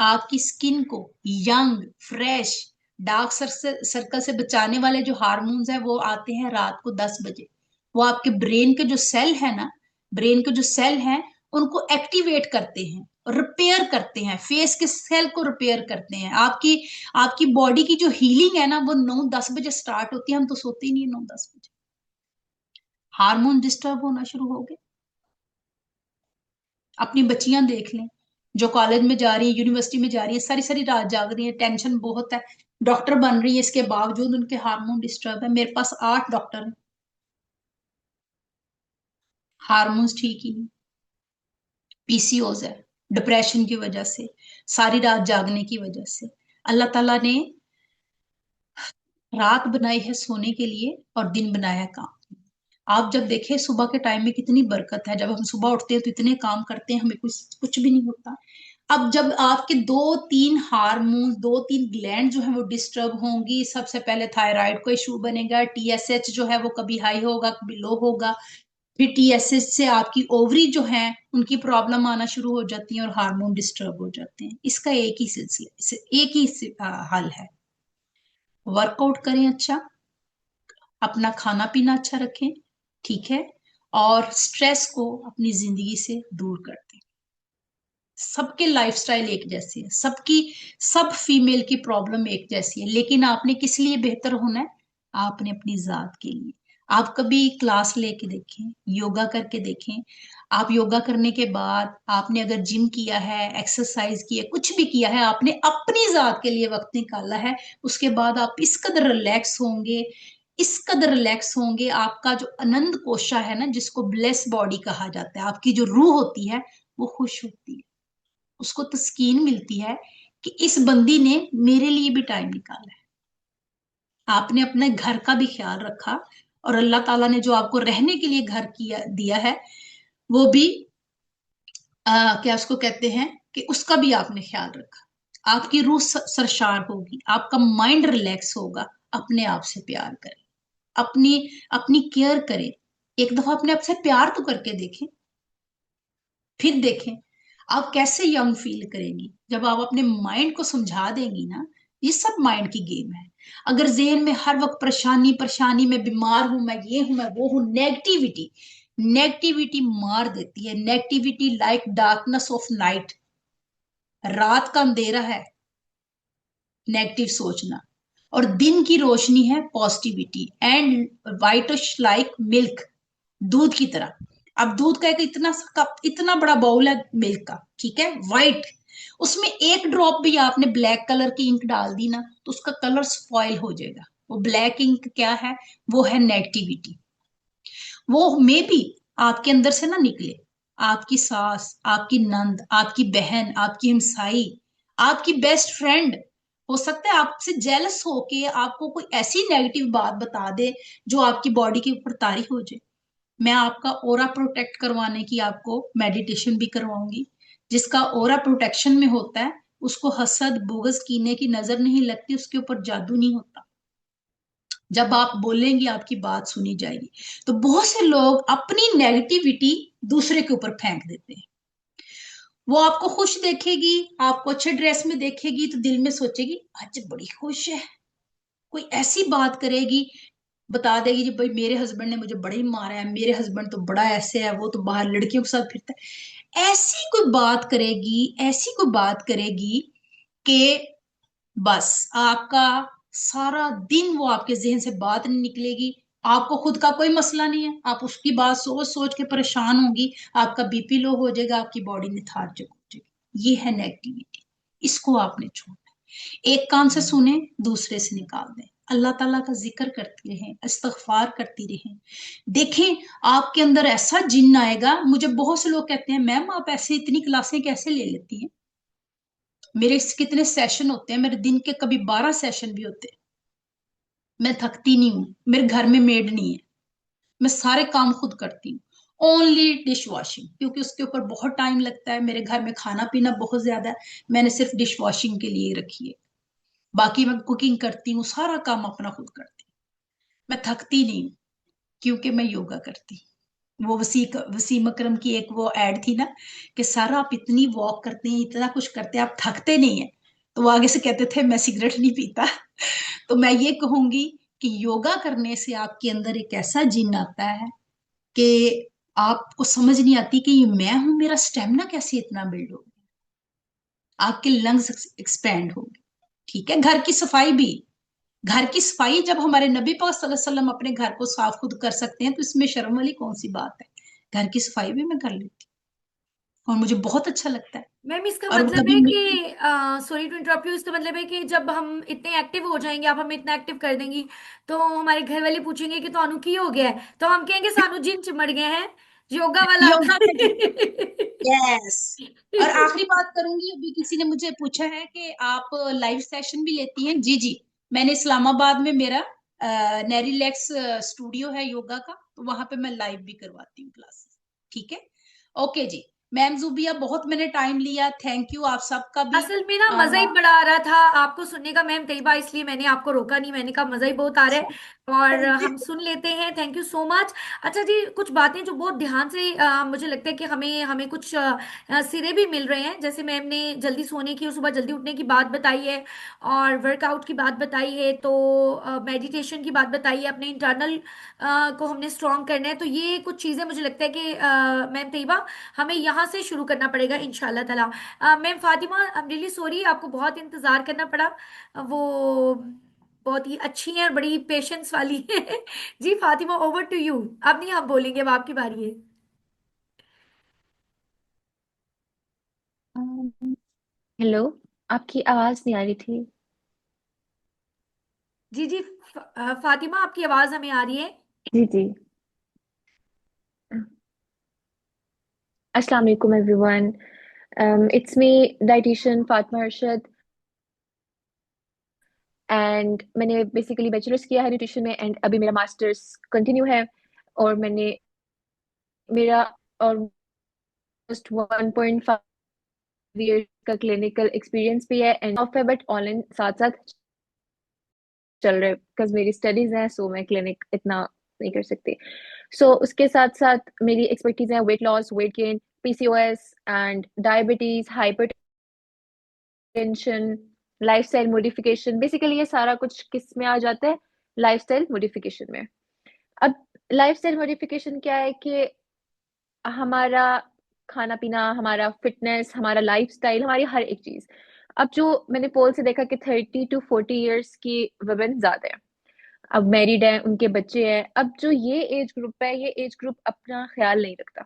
आपकी स्किन को यंग, फ्रेश, डार्क सर्कल से बचाने वाले जो हार्मोन्स है वो आते हैं रात को 10 बजे। वो आपके ब्रेन के जो सेल है ना, ब्रेन के जो सेल हैं, उनको एक्टिवेट करते हैं, रिपेयर करते हैं, फेस के सेल को रिपेयर करते हैं। आपकी आपकी बॉडी की जो हीलिंग है ना, वो 9 10 बजे स्टार्ट होती है। हम तो सोते ही नहीं 9 10 बजे। हार्मोन डिस्टर्ब होना शुरू हो गए। अपनी बच्चियां देख लें, जो कॉलेज में जा रही है, यूनिवर्सिटी में जा रही है, सारी सारी रात जाग रही है, टेंशन बहुत है, डॉक्टर बन रही है, इसके बावजूद उनके हार्मोन डिस्टर्ब है। मेरे पास 8 डॉक्टर हैं, हार्मोन्स ठीक ही नहीं। पीसीओज है, डिप्रेशन की वजह से, सारी रात जागने की वजह से। अल्लाह ताला ने रात बनाई है सोने के लिए और दिन बनाया है काम। आप जब देखें सुबह के टाइम में कितनी बरकत है, जब हम सुबह उठते हैं तो इतने काम करते हैं, हमें कुछ कुछ भी नहीं होता। अब जब आपके 2 3 हार्मोन, 2 3 ग्लैंड जो है वो डिस्टर्ब होंगी, सबसे पहले थायराइड को इशू बनेगा, टीएसएच जो है वो कभी हाई होगा कभी लो होगा। फिर टीएसएच से आपकी ओवरी जो है उनकी प्रॉब्लम आना शुरू हो जाती है और हार्मोन डिस्टर्ब हो जाते हैं। इसका एक ही सिलसिला, एक ही हल है। वर्कआउट करें अच्छा, अपना खाना पीना अच्छा रखें। ठीक है। और स्ट्रेस को अपनी जिंदगी से दूर कर दें। सबके लाइफस्टाइल एक जैसे है, सबकी, सब फीमेल की प्रॉब्लम एक जैसी है, लेकिन आपने किस लिए बेहतर होना है? आपने अपनी जात के लिए। आप कभी क्लास लेके देखें, योगा करके देखें। आप योगा करने के बाद आपने अगर जिम किया है, एक्सरसाइज की है, कुछ भी किया है, आपने अपनी जात के लिए वक्त निकाला है, उसके बाद आप इस कदर रिलैक्स होंगे, इस कदर रिलैक्स होंगे। आपका जो आनंद कोशा है ना, जिसको ब्लेस बॉडी कहा जाता है, आपकी जो रूह होती है वो खुश होती है, उसको तस्कीन मिलती है कि इस बंदी ने मेरे लिए भी टाइम निकाला है। आपने अपने घर का भी ख्याल रखा, और अल्लाह ताला ने जो आपको रहने के लिए घर किया दिया है, वो भी क्या उसको कहते हैं कि उसका भी आपने ख्याल रखा। आपकी रूह सरशार होगी, आपका माइंड रिलैक्स होगा। अपने आप से प्यार करें, अपनी अपनी केयर करें। एक दफा अपने आप से प्यार तो करके देखें, फिर देखें आप कैसे यंग फील करेंगी। जब आप अपने माइंड को समझा देंगी ना, ये सब माइंड की गेम है। अगर जेहन में हर वक्त परेशानी परेशानी, मैं बीमार हूं, मैं ये हूं, मैं वो हूं, नेगेटिविटी, नेगेटिविटी मार देती है। Negativity like darkness of night, रात का अंधेरा है नेगेटिव सोचना, और दिन की रोशनी है positivity. And whitish like milk, दूध की तरह। अब दूध का एक इतना सा कप, इतना बड़ा बाउल है मिल्क का, ठीक है, वाइट, उसमें एक ड्रॉप भी आपने ब्लैक कलर की इंक डाल दी ना, तो उसका कलर स्पॉइल हो जाएगा। वो ब्लैक इंक क्या है? वो है नेगेटिविटी। वो मे बी आपके अंदर से ना निकले, आपकी सास, आपकी नंद, आपकी बहन, आपकी हमसाई, आपकी बेस्ट फ्रेंड, हो सकता है आपसे जेलस होके आपको कोई ऐसी नेगेटिव बात बता दे जो आपकी बॉडी के ऊपर तारी हो जाए। मैं आपका ओरा प्रोटेक्ट करवाने की आपको मेडिटेशन भी करवाऊंगी। जिसका ओरा प्रोटेक्शन में होता है, उसको हसद, बुगज, कीने की नजर नहीं लगती, उसके ऊपर जादू नहीं होता। जब आप बोलेंगी आपकी बात सुनी जाएगी। तो बहुत से लोग अपनी नेगेटिविटी दूसरे के ऊपर फेंक देते हैं। वो आपको खुश देखेगी, आपको अच्छे ड्रेस में देखेगी, तो दिल में सोचेगी आज बड़ी खुश है। कोई ऐसी बात करेगी, बता देगी जी भाई मेरे हस्बैंड ने मुझे बड़ा ही मारा है, मेरे हस्बैंड तो बड़ा ऐसे है, वो तो बाहर लड़कियों के साथ फिरता है, ऐसी कोई बात करेगी, ऐसी कोई बात करेगी कि बस आपका सारा दिन वो आपके जहन से बात नहीं निकलेगी। आपको खुद का कोई मसला नहीं है, आप उसकी बात सोच सोच के परेशान होंगी, आपका बीपी लो हो जाएगा, आपकी बॉडी लेथार्जिक हो जाएगी। ये है नेगेटिविटी, इसको आपने छोड़ना है। एक कान से सुने, दूसरे से निकाल दें। अल्लाह ताला का जिक्र करती रहें, इस्तगफार करती रहें। देखें आपके अंदर ऐसा जिन्न आएगा। मुझे बहुत से लोग कहते हैं मैम आप ऐसे इतनी क्लासें कैसे ले लेती हैं, मेरे कितने सेशन होते हैं, मेरे दिन के कभी 12 सेशन भी होते हैं, मैं थकती नहीं हूँ, मेरे घर में मेड नहीं है, मैं सारे काम खुद करती हूँ। ओनली डिश वॉशिंग, क्योंकि उसके ऊपर बहुत टाइम लगता है, मेरे घर में खाना पीना बहुत ज्यादा है, मैंने सिर्फ डिश वॉशिंग के लिए रखी है। बाकी मैं कुकिंग करती हूँ, सारा काम अपना खुद करती हूँ। मैं थकती नहीं हूँ, क्योंकि मैं योगा करती हूँ। वो वसीम अकरम की एक वो एड थी ना, कि सारा आप इतनी वॉक करते हैं, इतना कुछ करते हैं, आप थकते नहीं है। तो वो आगे से कहते थे मैं सिगरेट नहीं पीता। तो मैं ये कहूंगी कि योगा करने से आपके अंदर एक ऐसा जिन आता है कि आपको समझ नहीं आती कि ये मैं हूं, मेरा स्टेमिना कैसे इतना बिल्ड हो गया, आपके लंग्स एक्सपैंड हो गए। ठीक है, घर की सफाई भी, घर की सफाई जब हमारे नबी पाक सल्लल्लाहु अलैहि वसल्लम अपने घर को साफ खुद कर सकते हैं, तो इसमें शर्म वाली कौन सी बात है। घर की सफाई भी मैं कर लेती हूँ और मुझे बहुत अच्छा लगता है। मैम इसका और मतलब कभी है कि सॉरी टू इंटरप्ट यू, इसका मतलब है कि जब हम इतने एक्टिव हो जाएंगे, आप हमें इतना एक्टिव कर देंगी, तो हमारे घर वाले पूछेंगे कि तानू की हो गया है, तो हम कहेंगे सानू जिन चिमड़ गए हैं योगा वाला। योगा करने, यस। और आखिरी बात करूंगी, अभी किसी ने मुझे पूछा है कि आप लाइव सेशन भी लेती हैं। जी जी, मैंने इस्लामाबाद में मेरा नेरीलेक्स स्टूडियो है योगा का, तो वहां पे मैं लाइव भी करवाती हूँ क्लासेस। ठीक है, ओके जी। मैम जुबिया, बहुत मैंने टाइम लिया, थैंक यू आप सबका भी। असल में ना मजा ही बड़ा आ रहा था आपको सुनने का मैम तैयबा, इसलिए मैंने आपको रोका नहीं, मैंने कहा मजा ही बहुत आ रहा है और थैंक यू। हम सुन लेते हैं। Thank you so much. अच्छा जी, कुछ बातें जो बहुत ध्यान से मुझे लगता है कि हमें हमें कुछ सिरे भी मिल रहे हैं। जैसे मैम ने जल्दी सोने की और सुबह जल्दी उठने की बात बताई है, और वर्कआउट की बात बताई है, तो मेडिटेशन की बात बताई है, अपने इंटरनल को हमने स्ट्रॉन्ग करना है। तो ये कुछ चीज़ें मुझे लगता है कि मैम तैयबा हमें यहाँ से शुरू करना पड़ेगा इंशाल्लाह ताला। Ma'am Fatima, I am really sorry, आपको बहुत इंतजार करना पड़ा। वो बहुत ही अच्छी हैं और बड़ी पेशेंस वाली है। जी फातिमा, ओवर टू यू। अब नहीं आप बोलेंगे, अब आपकी बारी है। हेलो, आपकी आवाज नहीं आ रही थी। जी जी, फातिमा आपकी आवाज हमें आ रही है। जी जी। अस्सलाम वालेकुम everyone. It's me dietitian Fatima Arshad, and मैंने बेसिकली बैचलर्स किया है न्यूट्रिशन में, एंड अभी मेरा मास्टर्स कंटिन्यू है। और मैंने मेरा ऑलमोस्ट 1.5 ईयर का क्लिनिकल एक्सपीरियंस भी है, एंड ऑफ है बट ऑनलाइन साथ साथ चल रहे, बिकॉज मेरी स्टडीज हैं, सो मैं क्लिनिक इतना नहीं कर सकती। सो उसके साथ साथ मेरी एक्सपर्टीज है weight loss, weight gain, PCOS and diabetes, hypertension, lifestyle modification. Basically ये सारा कुछ किस में आ जाता है? लाइफस्टाइल मॉडिफिकेशन में। अब लाइफस्टाइल मॉडिफिकेशन क्या है कि हमारा खाना पीना, हमारा फिटनेस, हमारा लाइफस्टाइल, हमारी हर एक चीज। अब जो मैंने पोल से देखा कि 30 to 40 ईयर्स की वुमेन ज्यादा है, अब मैरिड है, उनके बच्चे हैं। अब जो ये एज ग्रुप है, ये एज ग्रुप अपना ख्याल नहीं रखता।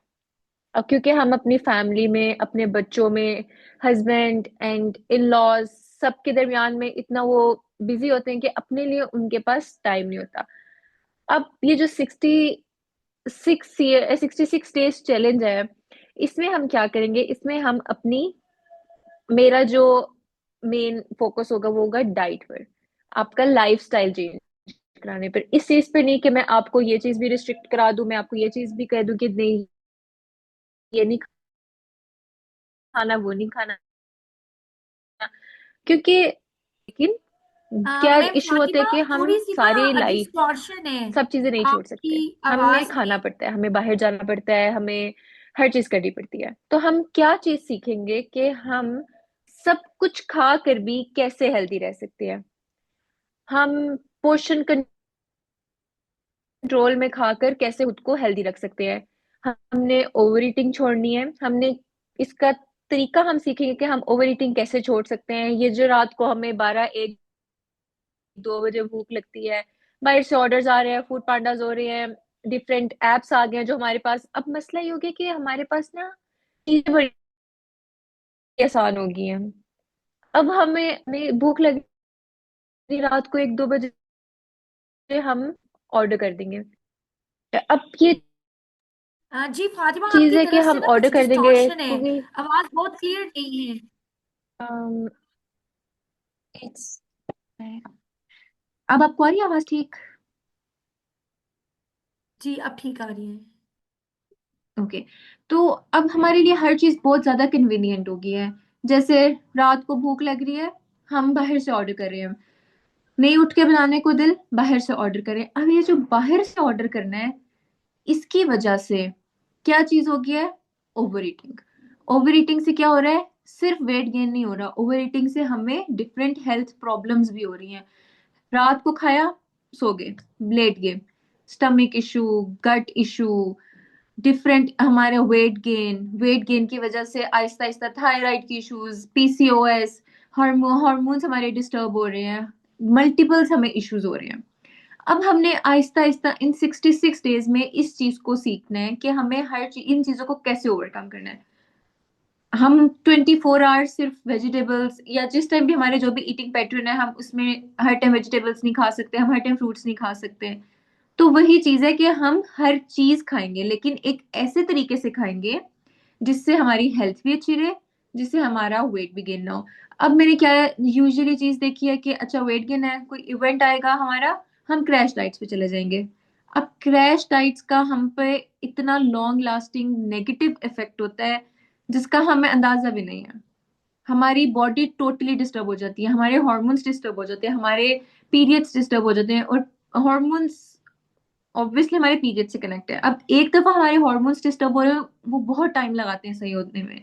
अब क्योंकि हम अपनी फैमिली में, अपने बच्चों में, हस्बैंड एंड इन लॉज सबके दरमियान में इतना वो बिजी होते हैं कि अपने लिए उनके पास टाइम नहीं होता। अब ये जो 66 डेज चैलेंज है, इसमें हम क्या करेंगे? इसमें हम अपनी, मेरा जो मेन फोकस होगा वो होगा डाइट पर, आपका लाइफस्टाइल चेंज कराने पर। इस चीज पे नहीं कि मैं आपको ये चीज भी रिस्ट्रिक्ट करा दूं, मैं आपको ये चीज भी कह दूं कि नहीं ये नहीं खाना, वो नहीं खाना। क्योंकि लेकिन क्या मैम इशू होता है फातिमा, कि हम थोड़ी सी सारी ना लाइफ डिस्टॉर्शन है सब चीजें नहीं छोड़ आपकी सकते। हमें आवाज में। खाना पड़ता है, हमें बाहर जाना पड़ता है, हमें हर चीज करनी पड़ती है। तो हम क्या चीज सीखेंगे कि हम सब कुछ खा कर भी कैसे हेल्दी रह सकते हैं। हम पोर्शन कंट्रोल में खाकर कैसे खुद को हेल्दी रख सकते हैं। हमने ओवर ईटिंग छोड़नी है। हमने इसका तरीका हम सीखेंगे कि हम ओवर ईटिंग कैसे छोड़ सकते हैं। ये जो रात को हमें 12, 1, 2 बजे भूख लगती है, बाहर से ऑर्डर्स आ रहे हैं, फूड पांडाज हो रहे हैं, डिफरेंट एप्स आ गए हैं जो हमारे पास। अब मसला ये हो गया कि हमारे पास ना चीजें बड़ी आसान हो गई हैं। अब हमें भूख लगी रात को 1, 2 बजे, हम ऑर्डर कर देंगे। अब ये जी फातिमा, चीज आपकी है कि तरफ से हम ना ऑर्डर कुछ कर देंगे डिस्टॉर्शन है, क्योंकि आवाज बहुत क्लियर नहीं है। अम, अब आपको आ रही है आवाज ठीक? जी अब ठीक आ रही है। ओके। तो अब हमारे लिए हर चीज बहुत ज्यादा कन्वीनियंट हो गई है। जैसे रात को भूख लग रही है, हम बाहर से ऑर्डर कर रहे हैं। नहीं उठ के बनाने को दिल, बाहर से ऑर्डर करें। अब ये जो बाहर से ऑर्डर करना है, इसकी वजह से क्या चीज हो गया है? Over eating. ओवर ईटिंग से क्या हो रहा है? सिर्फ वेट गेन नहीं हो रहा, ओवर ईटिंग से हमें डिफरेंट हेल्थ प्रॉब्लम्स भी हो रही हैं। रात को खाया, सो गए, लेट गए, स्टमक इशू, गट इशू, डिफरेंट हमारे वेट गेन की वजह से आहिस्ता आहिस्ता थायराइड की इश्यूज, पीसीओएस, हार्मोन्स हमारे डिस्टर्ब हो रहे हैं, मल्टीपल्स हमें इश्यूज हो रहे हैं। अब हमने आहिस्ता आहिस्ता इन 66 डेज में इस चीज को सीखना है कि हमें इन चीजों को कैसे ओवरकम करना है। हम 24 आवर्स सिर्फ वेजिटेबल्स, या जिस टाइम भी हमारे जो भी ईटिंग पैटर्न है, हम उसमें हर टाइम वेजिटेबल्स नहीं खा सकते, हम हर टाइम फ्रूट्स नहीं खा सकते। तो वही चीज है कि हम हर चीज खाएंगे, लेकिन एक ऐसे तरीके से खाएंगे जिससे हमारी हेल्थ भी अच्छी रहे, जिससे हमारा वेट भी गेन ना हो। अब मैंने क्या यूजुअली चीज देखी है कि अच्छा वेट गेन है, कोई इवेंट आएगा हमारा, हम क्रैश डाइट्स पे चले जाएंगे। अब क्रैश डाइट्स का हम पे इतना लॉन्ग लास्टिंग नेगेटिव इफेक्ट होता है जिसका हमें अंदाजा भी नहीं है। हमारी बॉडी टोटली डिस्टर्ब हो जाती है, हमारे हॉर्मोन्स डिस्टर्ब हो जाते हैं, हमारे पीरियड्स डिस्टर्ब हो जाते हैं। और हॉर्मोन्स ऑब्वियसली हमारे पीरियड से कनेक्ट है। अब एक दफा हमारे हॉर्मोन्स डिस्टर्ब हो रहे हो, वो बहुत टाइम लगाते हैं सही होने में।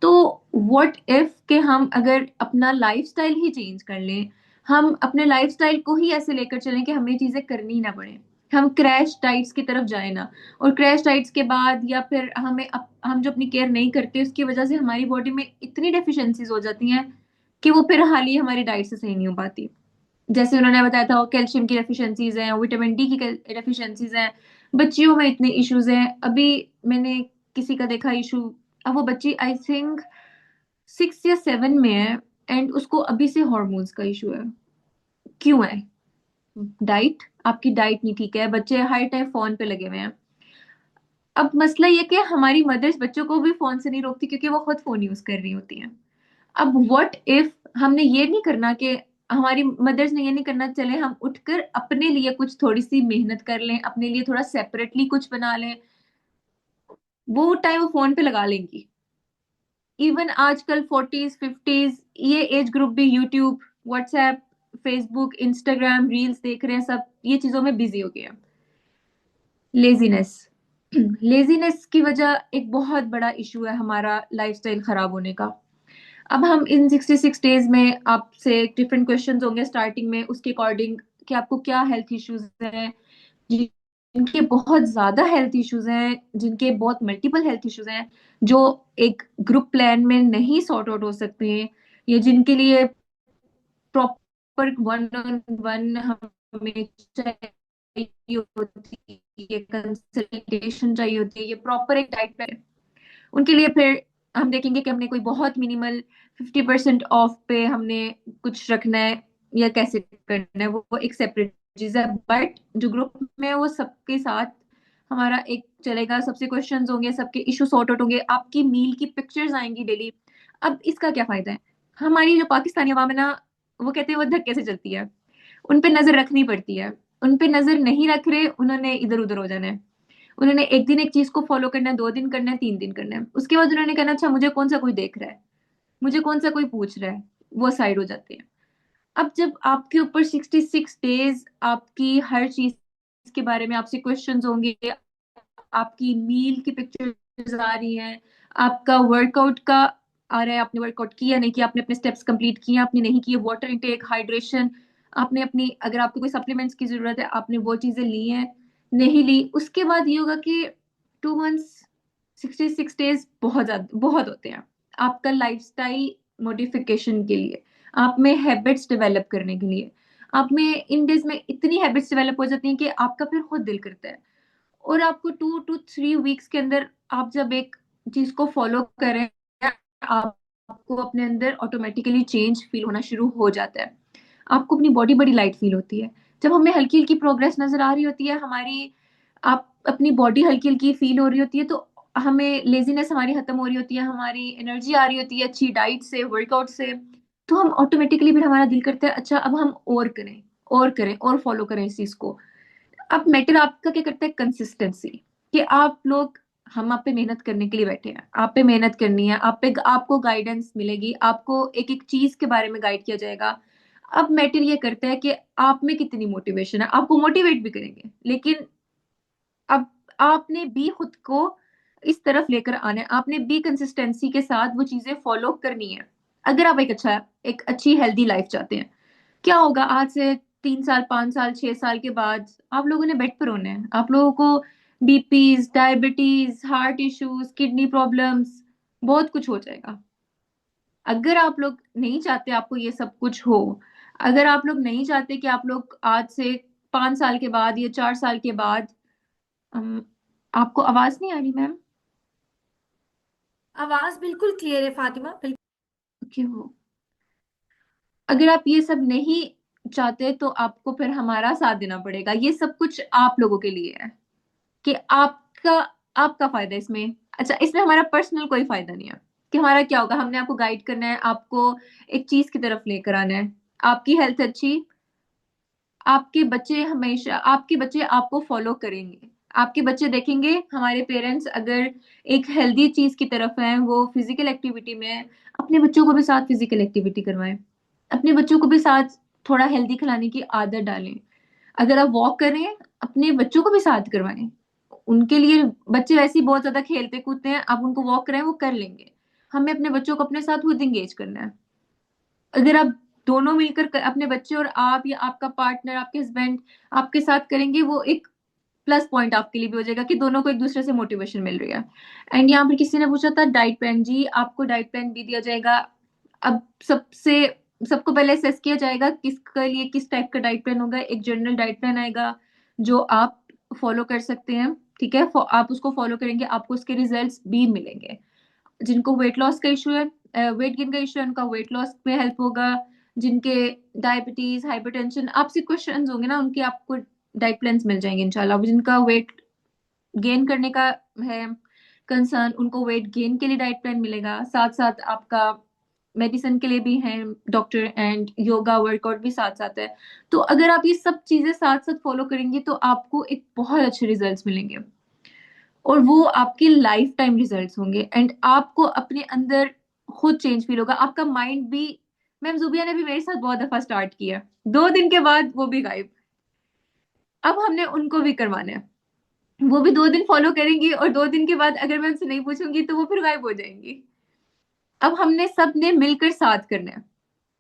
तो व्हाट इफ के हम अगर अपना लाइफस्टाइल ही चेंज कर लें, हम अपने लाइफस्टाइल को ही ऐसे लेकर चलें कि हमें चीजें करनी ही ना पड़े, हम क्रैश डाइट्स की तरफ जाए ना। और क्रैश डाइट्स के बाद या फिर हम जो अपनी केयर नहीं करते उसकी वजह से हमारी बॉडी में इतनी डेफिशिएंसीज हो जाती हैं कि वो फिर हाल ही हमारी डाइट से सही नहीं हो पाती। जैसे उन्होंने बताया था, कैल्शियम की डेफिशिएंसीज हैं, विटामिन डी की डेफिशिएंसीज हैं, बच्चियों में इतने इश्यूज हैं। अभी मैंने किसी का देखा इशू, अब वो बच्ची आई थिंक 6 या 7 में है, एंड उसको अभी से हॉर्मोन्स का इशू है। क्यों है? डाइट, आपकी डाइट नहीं ठीक है, बच्चे हर टाइम फोन पे लगे हुए हैं। अब मसला ये कि हमारी मदर्स बच्चों को भी फोन से नहीं रोकती क्योंकि वो खुद फोन यूज कर रही होती हैं। अब व्हाट इफ हमने ये नहीं करना कि हमारी मदर्स ने ये नहीं करना, चले हम उठकर अपने लिए कुछ थोड़ी सी मेहनत कर लें, अपने लिए थोड़ा सेपरेटली कुछ बना लें, वो टाइम वो फोन पे लगा लेंगी। इवन आजकल 40s 50s ये एज ग्रुप भी YouTube, WhatsApp, Facebook, Instagram reels देख रहे हैं, सब ये चीजों में बिजी हो गए हैं। लेजीनेस, लेजीनेस की वजह एक बहुत बड़ा इशू है हमारा लाइफस्टाइल खराब होने का। अब हम इन 66 डेज में आपसे डिफरेंट क्वेश्चंस होंगे स्टार्टिंग में, उसके अकॉर्डिंग कि आपको क्या हेल्थ इश्यूज हैं, जिनके बहुत ज्यादा हेल्थ इश्यूज हैं, जिनके बहुत मल्टीपल हेल्थ इश्यूज हैं, जो एक ग्रुप प्लान में नहीं सॉर्ट आउट हो सकते हैं, या जिनके लिए प्रॉपर वन ऑन वन हमें चाहिए होती है, कंसल्टेशन चाहिए होती है, ये प्रॉपर एक डाइट प्लान, उनके लिए फिर हम देखेंगे कि हमने कोई बहुत मिनिमल 50% ऑफ पे हमने कुछ रखना है या कैसे करना है, वो एक सेपरेट चीज है। बट जो ग्रुप में है, वो सबके साथ हमारा एक चलेगा, सबसे क्वेश्चंस होंगे, सबके इशू सॉर्ट आउट होंगे, आपकी मील की पिक्चर्स आएंगी डेली। अब इसका क्या फायदा है? हमारी जो पाकिस्तानी अवाम है ना, वो कहते हैं वो धक्के से चलती है, उन पे नजर रखनी पड़ती है। उन पे नजर नहीं रख रहे, उन्होंने इधर उधर हो जाना है। उन्होंने एक दिन एक चीज को फॉलो करना है, 2 दिन करना है, 3 दिन करना है, उसके बाद उन्होंने कहना अच्छा मुझे कौन सा कोई देख रहा है, मुझे कौन सा कोई पूछ रहा है, वो साइड हो जाते हैं। अब जब आपके ऊपर 66 डेज आपकी हर चीज के बारे में आपसे क्वेश्चंस होंगे, आपकी मील की पिक्चर्स आ रही हैं, आपका वर्कआउट का आ रहा है, आपने वर्कआउट किया नहीं किया, आपने अपने स्टेप्स कंप्लीट किए आपने नहीं किए, वाटर इनटेक, हाइड्रेशन, आपने अपनी, अगर आपको कोई सप्लीमेंट्स की जरूरत है आपने वो चीजें ली हैं नहीं ली, उसके बाद ये होगा कि 2 मंथ्स 66 डेज बहुत होते हैं आपका लाइफस्टाइल मॉडिफिकेशन के लिए, आप में हैबिट्स डेवलप करने के लिए। आप में इन डेज में इतनी हैबिट्स डेवलप हो जाती हैं कि आपका फिर खुद दिल करता है। और आपको 2 to 3 वीक्स के अंदर आप जब एक चीज को फॉलो करें, आपको अपने अंदर ऑटोमेटिकली चेंज फील होना शुरू हो जाता है। आपको अपनी बॉडी बड़ी लाइट फील होती है जब हमें हल्की हल्की प्रोग्रेस नजर आ रही होती है हमारी। आप अपनी बॉडी हल्की हल्की फील हो रही होती है तो हमें लेजीनेस हमारी खत्म हो रही होती है, हमारी एनर्जी आ रही होती है अच्छी डाइट से वर्कआउट से। तो हम ऑटोमेटिकली फिर हमारा दिल करता है अच्छा अब हम और करें और करें और फॉलो करें इस चीज को। अब मैटर आपका क्या करता है, कंसिस्टेंसी, कि आप लोग, हम आप पे मेहनत करने के लिए बैठे हैं, आप पे मेहनत करनी है, आप पे आपको गाइडेंस मिलेगी, आपको एक एक चीज के बारे में गाइड किया जाएगा। अब मैटर ये करता है कि आप में कितनी मोटिवेशन है, आपको मोटिवेट भी करेंगे लेकिन अब आपने भी खुद को इस तरफ लेकर आना है, आपने भी कंसिस्टेंसी के साथ वो चीजें फॉलो करनी है। अगर आप एक अच्छी हेल्दी लाइफ चाहते हैं, क्या होगा आज से 3 साल 5 साल 6 साल के बाद आप लोगों ने बेड पर होना है, आप लोगों को BPs diabetes heart issues kidney problems बहुत कुछ हो जाएगा। अगर आप लोग नहीं चाहते आपको ये सब कुछ हो, अगर आप लोग नहीं चाहते कि आप लोग आज से 5 साल के बाद या 4 साल के बाद आपको आवाज नहीं आ रही मैम? आवाज बिल्कुल क्लियर है फातिमा, बिल्कुल। ओके हो, अगर आप ये सब नहीं चाहते तो आपको फिर हमारा साथ देना पड़ेगा। ये सब कुछ आप लोगों के लिए है कि आपका आपका फायदा इसमें। अच्छा, इसमें हमारा पर्सनल कोई फायदा नहीं है कि हमारा क्या होगा, हमने आपको गाइड करना है, आपको एक चीज की तरफ लेकर आना है, आपकी हेल्थ अच्छी, आपके बच्चे आपको फॉलो करेंगे, आपके बच्चे देखेंगे हमारे पेरेंट्स अगर एक हेल्दी चीज की तरफ है, वो फिजिकल एक्टिविटी में है, अपने बच्चों को भी साथ फिजिकल एक्टिविटी करवाएं, अपने बच्चों को भी साथ थोड़ा हेल्दी खिलाने की आदत डालें। अगर आप वॉक करें अपने बच्चों को भी साथ करवाएं, उनके लिए बच्चे वैसे ही बहुत ज्यादा खेलते कूदते हैं, आप उनको वॉक कराएं वो कर लेंगे, हमें अपने बच्चों को अपने साथ खुद इंगेज करना है। अगर आप दोनों मिलकर अपने बच्चे और आप या आपका पार्टनर आपके हस्बैंड आपके साथ करेंगे, वो एक प्लस पॉइंट आपके लिए भी हो जाएगा कि दोनों को एक दूसरे से मोटिवेशन मिल रही है। एंड यहाँ पर किसी ने पूछा था डाइट प्लान, जी आपको डाइट प्लान भी दिया जाएगा। अब सबको पहले असेस किया जाएगा किसके लिए किस टाइप का डाइट प्लान होगा। एक जनरल डाइट प्लान आएगा जो आप फॉलो कर सकते हैं, ठीक है, आप उसको फॉलो करेंगे आपको उसके रिजल्ट्स भी मिलेंगे। जिनको वेट लॉस का इशू है, वेट गेन का इशू है, उनका वेट लॉस में हेल्प होगा। जिनके डायबिटीज हाइपरटेंशन आपसे क्वेश्चंस होंगे ना, उनके आपको डाइट प्लान्स मिल जाएंगे इंशाल्लाह। जिनका वेट गेन करने का है कंसर्न, उनको वेट गेन के लिए डाइट प्लान मिलेगा, साथ साथ आपका मेडिसिन के लिए भी है डॉक्टर, एंड योगा वर्कआउट भी साथ साथ है। तो अगर आप ये सब चीजें साथ साथ फॉलो करेंगे तो आपको एक बहुत अच्छे रिजल्ट्स मिलेंगे और वो आपकी लाइफ टाइम रिजल्ट्स होंगे। एंड आपको अपने अंदर खुद चेंज फील होगा, आपका माइंड भी। मैम जुबिया ने भी मेरे साथ बहुत दफा स्टार्ट किया, 2 दिन के बाद वो भी गायब। अब हमने उनको भी करवाना है, वो भी 2 दिन फॉलो करेंगी और 2 दिन के बाद अगर मैं उनसे नहीं पूछूंगी तो वो फिर गायब हो जाएंगी। अब हमने सब ने मिलकर साथ करना है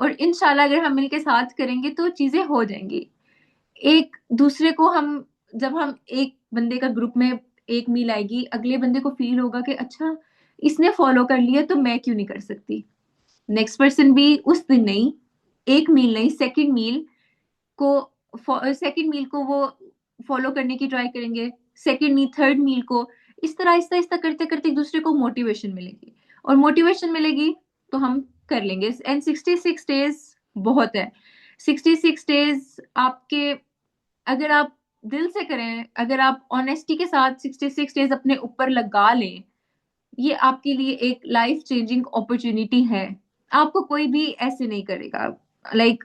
और इंशाल्लाह अगर हम मिलकर साथ करेंगे तो चीजें हो जाएंगी। एक दूसरे को हम, जब हम एक बंदे का ग्रुप में एक मील आएगी, अगले बंदे को फील होगा कि अच्छा इसने फॉलो कर लिया तो मैं क्यों नहीं कर सकती। नेक्स्ट पर्सन भी उस दिन नहीं, एक मील नहीं, सेकंड मील को वो फॉलो करने की ट्राई करेंगे, सेकंड मील थर्ड मील को। इस तरह आहिस्ता आहिस्ता करते करते एक दूसरे को मोटिवेशन मिलेगी और मोटिवेशन मिलेगी तो हम कर लेंगे। एंड 66 डेज बहुत है। 66 डेज आपके, अगर आप दिल से करें, अगर आप ऑनेस्टी के साथ 66 डेज अपने ऊपर लगा लें, ये आपके लिए एक लाइफ चेंजिंग अपॉर्चुनिटी है। आपको कोई भी ऐसे नहीं करेगा। लाइक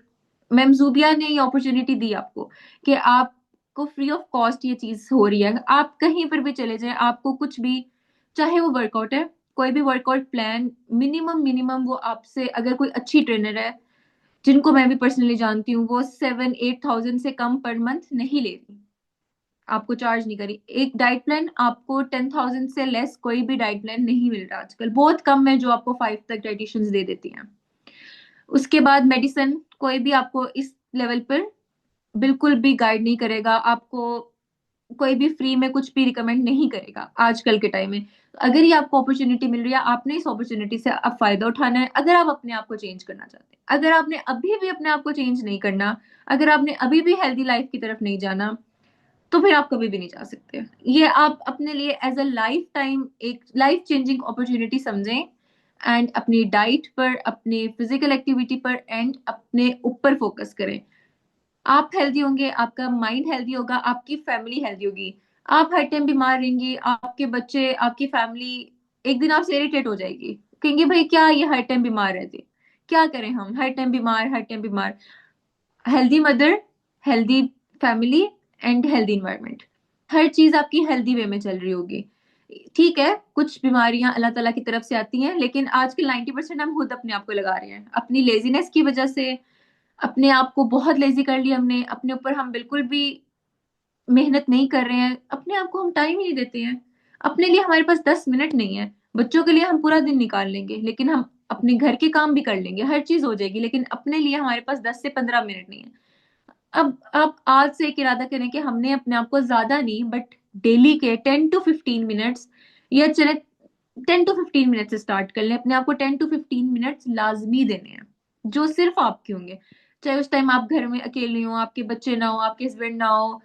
मैम जूबिया ने ये अपॉर्चुनिटी दी आपको कि आपको फ्री ऑफ कॉस्ट ये चीज हो रही है, आप कहीं पर भी चले जाएं, आपको कुछ भी, चाहे वो वर्कआउट है, कोई भी वर्कआउट प्लान, मिनिमम मिनिमम वो आपसे, अगर कोई अच्छी ट्रेनर है जिनको मैं भी पर्सनली जानती हूँ, वो 7-8 थाउजेंड से कम पर मंथ नहीं ले रही, आपको चार्ज नहीं करी। एक डाइट प्लान आपको 10,000 से लेस कोई भी डाइट प्लान नहीं मिल रहा आजकल, बहुत कम है जो आपको 5 तक डाइटिशियंस दे देती हैं। उसके बाद मेडिसिन कोई भी आपको इस लेवल पर बिल्कुल भी गाइड नहीं करेगा, आपको कोई भी फ्री में कुछ भी रिकमेंड नहीं करेगा आजकल के टाइम में। अगर ये आपको अपॉर्चुनिटी मिल रही है, आपने इस अपॉर्चुनिटी से अब फायदा उठाना है। अगर आप अपने आप को चेंज करना चाहते हैं, अगर आपने अभी भी अपने आप को चेंज नहीं करना, अगर आपने अभी भी हेल्दी लाइफ की तरफ नहीं जाना, तो फिर आप कभी भी नहीं जा सकते। ये आप अपने लिए एज अ लाइफ टाइम एक लाइफ चेंजिंग अपॉर्चुनिटी समझें, एंड अपनी डाइट पर, अपने फिजिकल एक्टिविटी पर एंड अपने ऊपर फोकस करें। आप हेल्दी होंगे, आपका माइंड हेल्दी होगा, आपकी फैमिली हेल्दी होगी। आप हर टाइम बीमार रहेंगी, आपके बच्चे, आपकी फैमिली एक दिन आपसे इरिटेट हो जाएगी, कहेंगे भाई क्या ये हर टाइम बीमार रहते, क्या करें हम, हर टाइम बीमार, हर टाइम बीमार। Healthy mother, healthy family and healthy environment, हर चीज आपकी हेल्दी वे में चल रही होगी। ठीक है, कुछ बीमारियां अल्लाह ताला की तरफ से आती हैं, लेकिन आजकल 90% हम खुद अपने आप को लगा रहे हैं अपनी लेजीनेस की वजह से। अपने आप को बहुत लेजी कर लिया हमने, अपने ऊपर हम बिल्कुल भी मेहनत नहीं कर रहे हैं, अपने आप को हम टाइम ही नहीं देते हैं। अपने लिए हमारे पास 10 मिनट नहीं है। बच्चों के लिए हम पूरा दिन निकाल लेंगे, लेकिन हम अपने घर के काम भी कर लेंगे, हर चीज हो जाएगी, लेकिन अपने लिए हमारे पास 10 से 15 मिनट नहीं है। अब आप आज से एक इरादा करें कि हमने अपने आप को ज्यादा नहीं बट डेली के 10 to 15 मिनट्स, या चले 10 to 15 मिनट से स्टार्ट कर लें, अपने आप को 10 to 15 मिनट्स लाजमी देने हैं, जो सिर्फ आपके होंगे। चाहे उस टाइम आप घर में अकेले हो, आपके बच्चे ना हो, आपके हस्बैंड ना हो,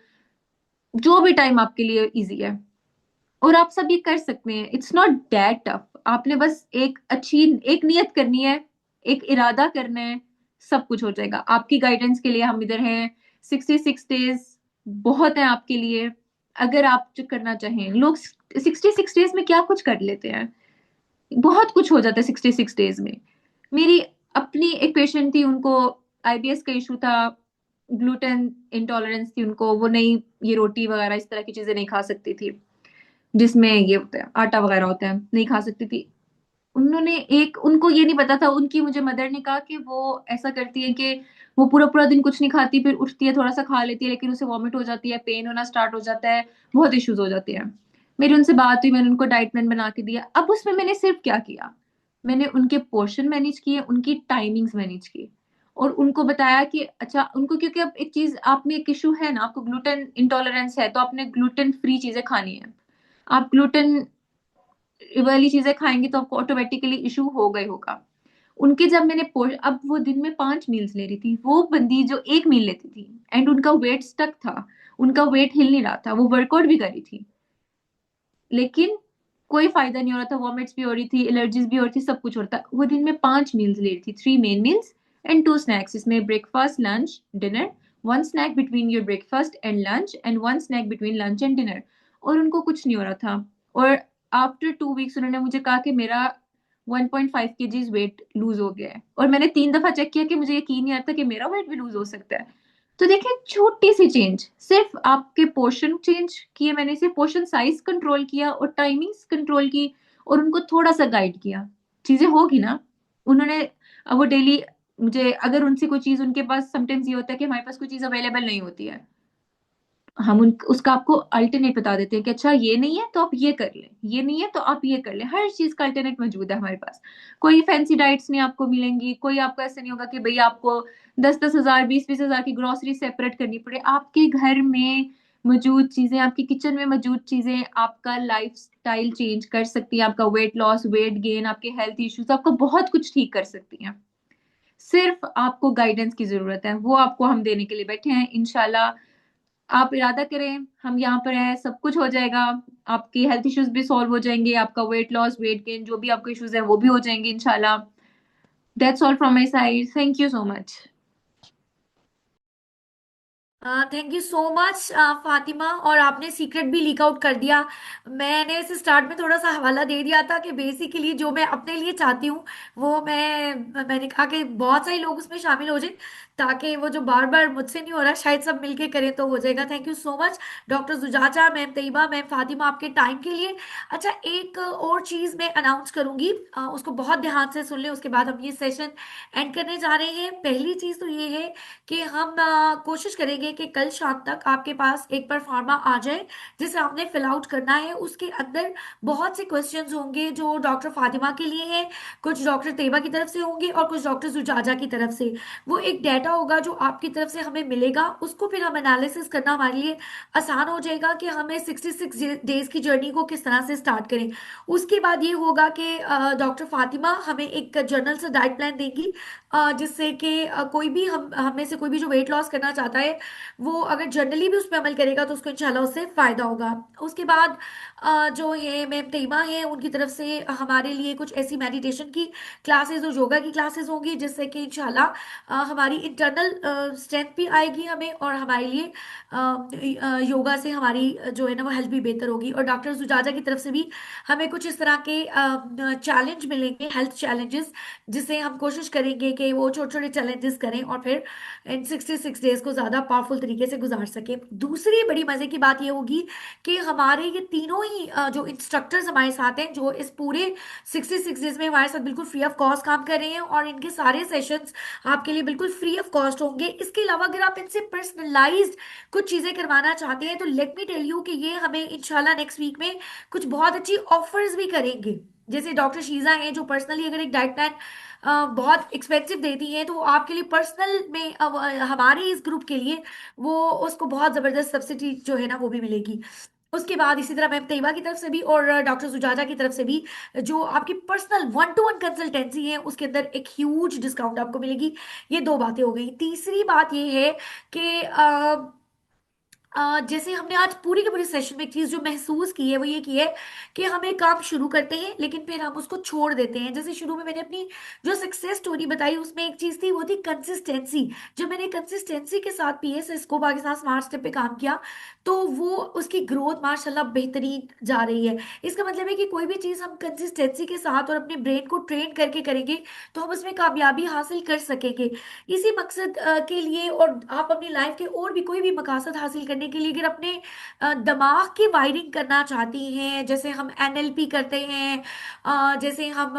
जो भी टाइम आपके लिए इजी है। और आप सब ये कर सकते हैं, इट्स नॉट दैट टफ। आपने बस एक अच्छी एक नियत करनी है, एक इरादा करना है, सब कुछ हो जाएगा। आपकी गाइडेंस के लिए हम इधर हैं। 66 डेज बहुत है आपके लिए, अगर आप जो करना चाहें। लोग 66 डेज में क्या कुछ कर लेते हैं, बहुत कुछ हो जाता है 66 डेज में। मेरी अपनी एक पेशेंट थी, उनको आईबीएस का इशू था, ग्लूटेन इंटॉलरेंस थी उनको, वो नहीं, ये रोटी वगैरह इस तरह की चीजें नहीं खा सकती थी, जिसमें ये होता है आटा वगैरह होता है, नहीं खा सकती थी। उन्होंने एक, उनको ये नहीं पता था, उनकी मुझे मदर ने कहा कि वो ऐसा करती है कि वो पूरा पूरा दिन कुछ नहीं खाती, फिर उठती है थोड़ा सा खा लेती है, लेकिन उसे वॉमिट हो जाती है, पेन होना स्टार्ट हो जाता है, बहुत इश्यूज हो जाते हैं। मेरी उनसे बात हुई, मैंने उनको डाइट प्लान बना के दिया। अब उसमें मैंने सिर्फ क्या किया, मैंने उनके पोर्शन मैनेज किए, उनकी टाइमिंग्स मैनेज की, और उनको बताया कि अच्छा उनको, क्योंकि अब एक चीज आप में एक इशू है ना, आपको ग्लूटेन इंटॉलरेंस है, तो आपने ग्लूटेन फ्री चीजें खानी है। आप ग्लूटेन वाली चीजें खाएंगे तो आपको ऑटोमेटिकली इशू होगा ही होगा। उनके जब मैंने अब वो दिन में 5 मील्स ले रही थी, वो बंदी जो एक मील लेती थी, एंड उनका वेट स्टक था, उनका वेट हिल नहीं रहा था, वो वर्कआउट भी कर रही थी, लेकिन कोई फायदा नहीं हो रहा था, वॉमिट्स भी हो रही थी, एलर्जीज भी हो रही थी, सब कुछ हो रहा था। वो दिन में 5 मील्स ले रही थी, 3 मेन मील्स एंड 2 स्नैक्स, इसमें breakfast, lunch, dinner, 1 snack between your breakfast and lunch, and 1 snack between lunch and dinner. और उनको कुछ नहीं हो रहा था। और आफ्टर 2 वीक्स उन्होंने मुझे कहा कि मेरा 1.5 kg वेट लूज हो गया है, और मैंने 3 दफा चेक किया कि मुझे यकीन नहीं आता कि मेरा वेट भी लूज हो सकता है। तो देखिए, छोटी सी चेंज, सिर्फ आपके पोर्शन चेंज किए, मैंने सिर्फ पोर्शन साइज कंट्रोल किया और टाइमिंग्स कंट्रोल की, और उनको थोड़ा सा गाइड किया, चीजें होगी ना। उन्होंने, अब वो डेली मुझे, अगर उनसे कोई चीज, उनके पास समटाइम्स ये होता है कि हमारे पास कोई चीज अवेलेबल नहीं होती है, हम उसका आपको अल्टरनेट बता देते हैं कि अच्छा ये नहीं है तो आप ये कर लें, ये नहीं है तो आप ये कर लें। हर चीज का अल्टरनेट मौजूद है हमारे पास। कोई फैंसी डाइट्स नहीं आपको मिलेंगी, कोई आपको ऐसा नहीं होगा कि भई आपको 10-10 हजार, 20-20 हजार की ग्रोसरी सेपरेट करनी पड़े। आपके घर में मौजूद चीजें, आपकी किचन में मौजूद चीजें आपका लाइफ स्टाइल चेंज कर सकती हैं, आपका वेट लॉस, वेट गेन, आपके हेल्थ इश्यूज, आपका बहुत कुछ ठीक कर सकती हैं। सिर्फ आपको गाइडेंस की जरूरत है, वो आपको हम देने के लिए बैठे हैं इंशाल्लाह। आप इरादा करें, हम यहाँ पर हैं, सब कुछ हो जाएगा। आपकी हेल्थ इश्यूज भी सॉल्व हो जाएंगे, आपका वेट लॉस, वेट गेन, जो भी आपके इश्यूज है वो भी हो जाएंगे इंशाल्लाह। That's all from my side, thank you so much. Thank you so much Fatima, और आपने सीक्रेट भी लीक आउट कर दिया। मैंने इसे स्टार्ट में थोड़ा सा हवाला दे दिया था कि बेसिकली जो मैं अपने लिए चाहती हूँ वो मैंने कहा कि बहुत सारे लोग उसमें शामिल हो जाए, ताकि वो जो बार बार मुझसे नहीं हो रहा, शायद सब मिलके करें तो हो जाएगा। Thank you so much doctor Zujaja, ma'am Tayyaba, ma'am Fatima, आपके टाइम के लिए। अच्छा, एक और चीज़ मैं अनाउंस करूंगी, उसको बहुत ध्यान से सुन लें, उसके बाद हम ये सेशन एंड करने जा रहे हैं। पहली चीज़ तो ये है कि हम कोशिश करेंगे कि कल शाम तक आपके पास एक परफॉर्मा आ जाए जिसे आपने फिल आउट करना है। उसके अंदर बहुत से क्वेश्चंस होंगे जो डॉक्टर फातिमा के लिए हैं, कुछ डॉक्टर तैयबा की तरफ से होंगे और कुछ डॉक्टर जुजाजा की तरफ से। वो एक डाटा होगा जो आपकी तरफ से हमें मिलेगा, उसको फिर हम एनालिसिस करना हमारे लिए आसान हो जाएगा कि हमें 66 डेज की जर्नी को किस तरह से स्टार्ट करें। उसके बाद ये होगा कि डॉक्टर फातिमा हमें एक जर्नल से डाइट प्लान देंगी, जिससे कि कोई भी हम में से कोई भी जो वेट लॉस करना चाहता है वो अगर जनरली भी उस पर अमल करेगा तो उसको इंशाल्लाह उससे फायदा होगा। उसके बाद जो है मैम तैयबा है उनकी तरफ से हमारे लिए कुछ ऐसी मेडिटेशन की क्लासेस और योगा की क्लासेस होंगी जिससे कि इंशाल्लाह हमारी इंटरनल स्ट्रेंथ भी आएगी हमें, और हमारे लिए योगा से हमारी जो है ना वो हेल्थ भी बेहतर होगी। और डॉक्टर सुजाता की तरफ से भी हमें कुछ इस तरह के चैलेंज मिलेंगे, हेल्थ चैलेंजेस, जिसे हम कोशिश करेंगे कि वो छोटे छोटे चैलेंजेस करें और फिर इन 66 डेज को ज़्यादा पावरफुल तरीके से गुजार सके। दूसरी बड़ी मज़े की बात ये होगी कि हमारे ये तीनों ही जो इंस्ट्रक्टर्स हमारे साथ हैं जो इस पूरे 66 डेज में हमारे साथ बिल्कुल फ्री ऑफ कॉस्ट काम कर रहे हैं, और इनके सारे सेशंस आपके लिए बिल्कुल फ्री ऑफ कॉस्ट होंगे। इसके अलावा अगर आप इनसे पर्सनलाइज्ड कुछ चीज़ें करवाना चाहते हैं तो लेट मी टेल यू कि ये हमें इंशाल्लाह नेक्स्ट वीक में कुछ बहुत अच्छी ऑफर्स भी करेंगे। जैसे डॉक्टर शीजा हैं जो पर्सनली अगर एक डाइट प्लान बहुत एक्सपेंसिव देती हैं तो वो आपके लिए पर्सनल में हमारे इस ग्रुप के लिए वो उसको बहुत ज़बरदस्त सब्सिडी जो है ना वो भी मिलेगी। उसके बाद इसी तरह मैम तैयबा की तरफ से भी और डॉक्टर सुजाता की तरफ से भी जो आपकी पर्सनल 1-to-1 कंसल्टेंसी है उसके अंदर एक ह्यूज डिस्काउंट आपको मिलेगी। ये दो बातें हो गई। तीसरी बात ये है कि जैसे हमने आज पूरी के पूरी सेशन में एक चीज जो महसूस की है वो ये की है कि हम एक काम शुरू करते हैं लेकिन फिर हम उसको छोड़ देते हैं। जैसे शुरू में मैंने अपनी जो सक्सेस स्टोरी बताई उसमें एक चीज थी, वो थी कंसिस्टेंसी। जब मैंने कंसिस्टेंसी के साथ पीएसएस को पाकिस्तान स्मार्ट स्टेप पे काम किया तो वो उसकी ग्रोथ माशाल्लाह बेहतरीन जा रही है। इसका मतलब है कि कोई भी चीज हम कंसिस्टेंसी के साथ और अपने ब्रेन को ट्रेन करके करेंगे तो हम उसमें कामयाबी हासिल कर सकेंगे। इसी मकसद के लिए, और आप अपनी लाइफ के और भी कोई भी मकसद हासिल करने के लिए अगर अपने दिमाग की वायरिंग करना चाहती हैं, जैसे हम एनएलपी करते हैं, जैसे हम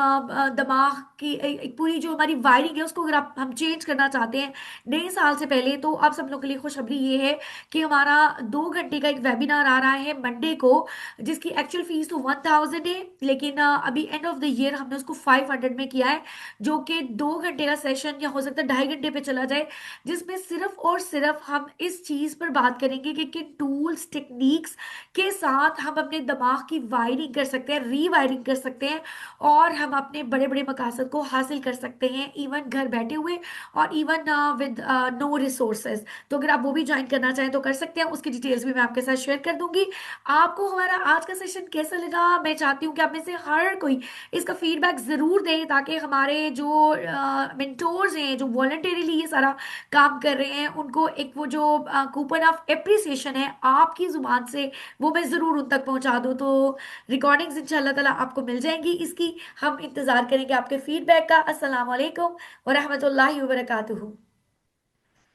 दिमाग की एक पूरी जो हमारी वायरिंग है उसको अगर हम चेंज करना चाहते हैं नए साल से पहले, तो आप सब लोग के लिए खुशखबरी ये है कि हमारा 2 घंटे का एक वेबिनार आ रहा है मंडे को, जिसकी एक्चुअल फीस तो 1000 है, लेकिन अभी एंड ऑफ द ईयर हमने उसको 500 में किया है, जो कि 2 घंटे का सेशन या हो सकता है 2.5 घंटे पे चला जाए, जिसमें सिर्फ और सिर्फ हम इस चीज पर बात करेंगे कि किन टूल्स टेक्निक्स के साथ हम अपने दिमाग की वायरिंग कर सकते हैं, रीवायरिंग कर सकते हैं, और हम अपने बड़े बड़े मकासद को हासिल कर सकते हैं इवन घर बैठे हुए, और इवन विद नो रिसोर्सेज। तो अगर आप वो भी ज्वाइन करना चाहें तो कर सकते हैं, उसकी डिटेल्स भी मैं आपके साथ शेयर कर दूंगी। आपको हमारा आज का सेशन कैसा लगा? मैं चाहती हूँ कि आप में से हर कोई इसका फीडबैक जरूर दें ताकि हमारे जो मेंटोर्स हैं जो वॉलंटरीली ये सारा काम कर रहे हैं उनको एक वो जो कूपन ऑफ एप्रिसिएशन है आपकी जुबान से वो मैं जरूर उन तक पहुंचा दूं। तो रिकॉर्डिंग्स इंशाल्लाह ताला आपको मिल जाएंगी इसकी। हम इंतजार करेंगे आपके फीडबैक का। अस्सलाम वालेकुम व रहमतुल्लाहि व बरकातुहू।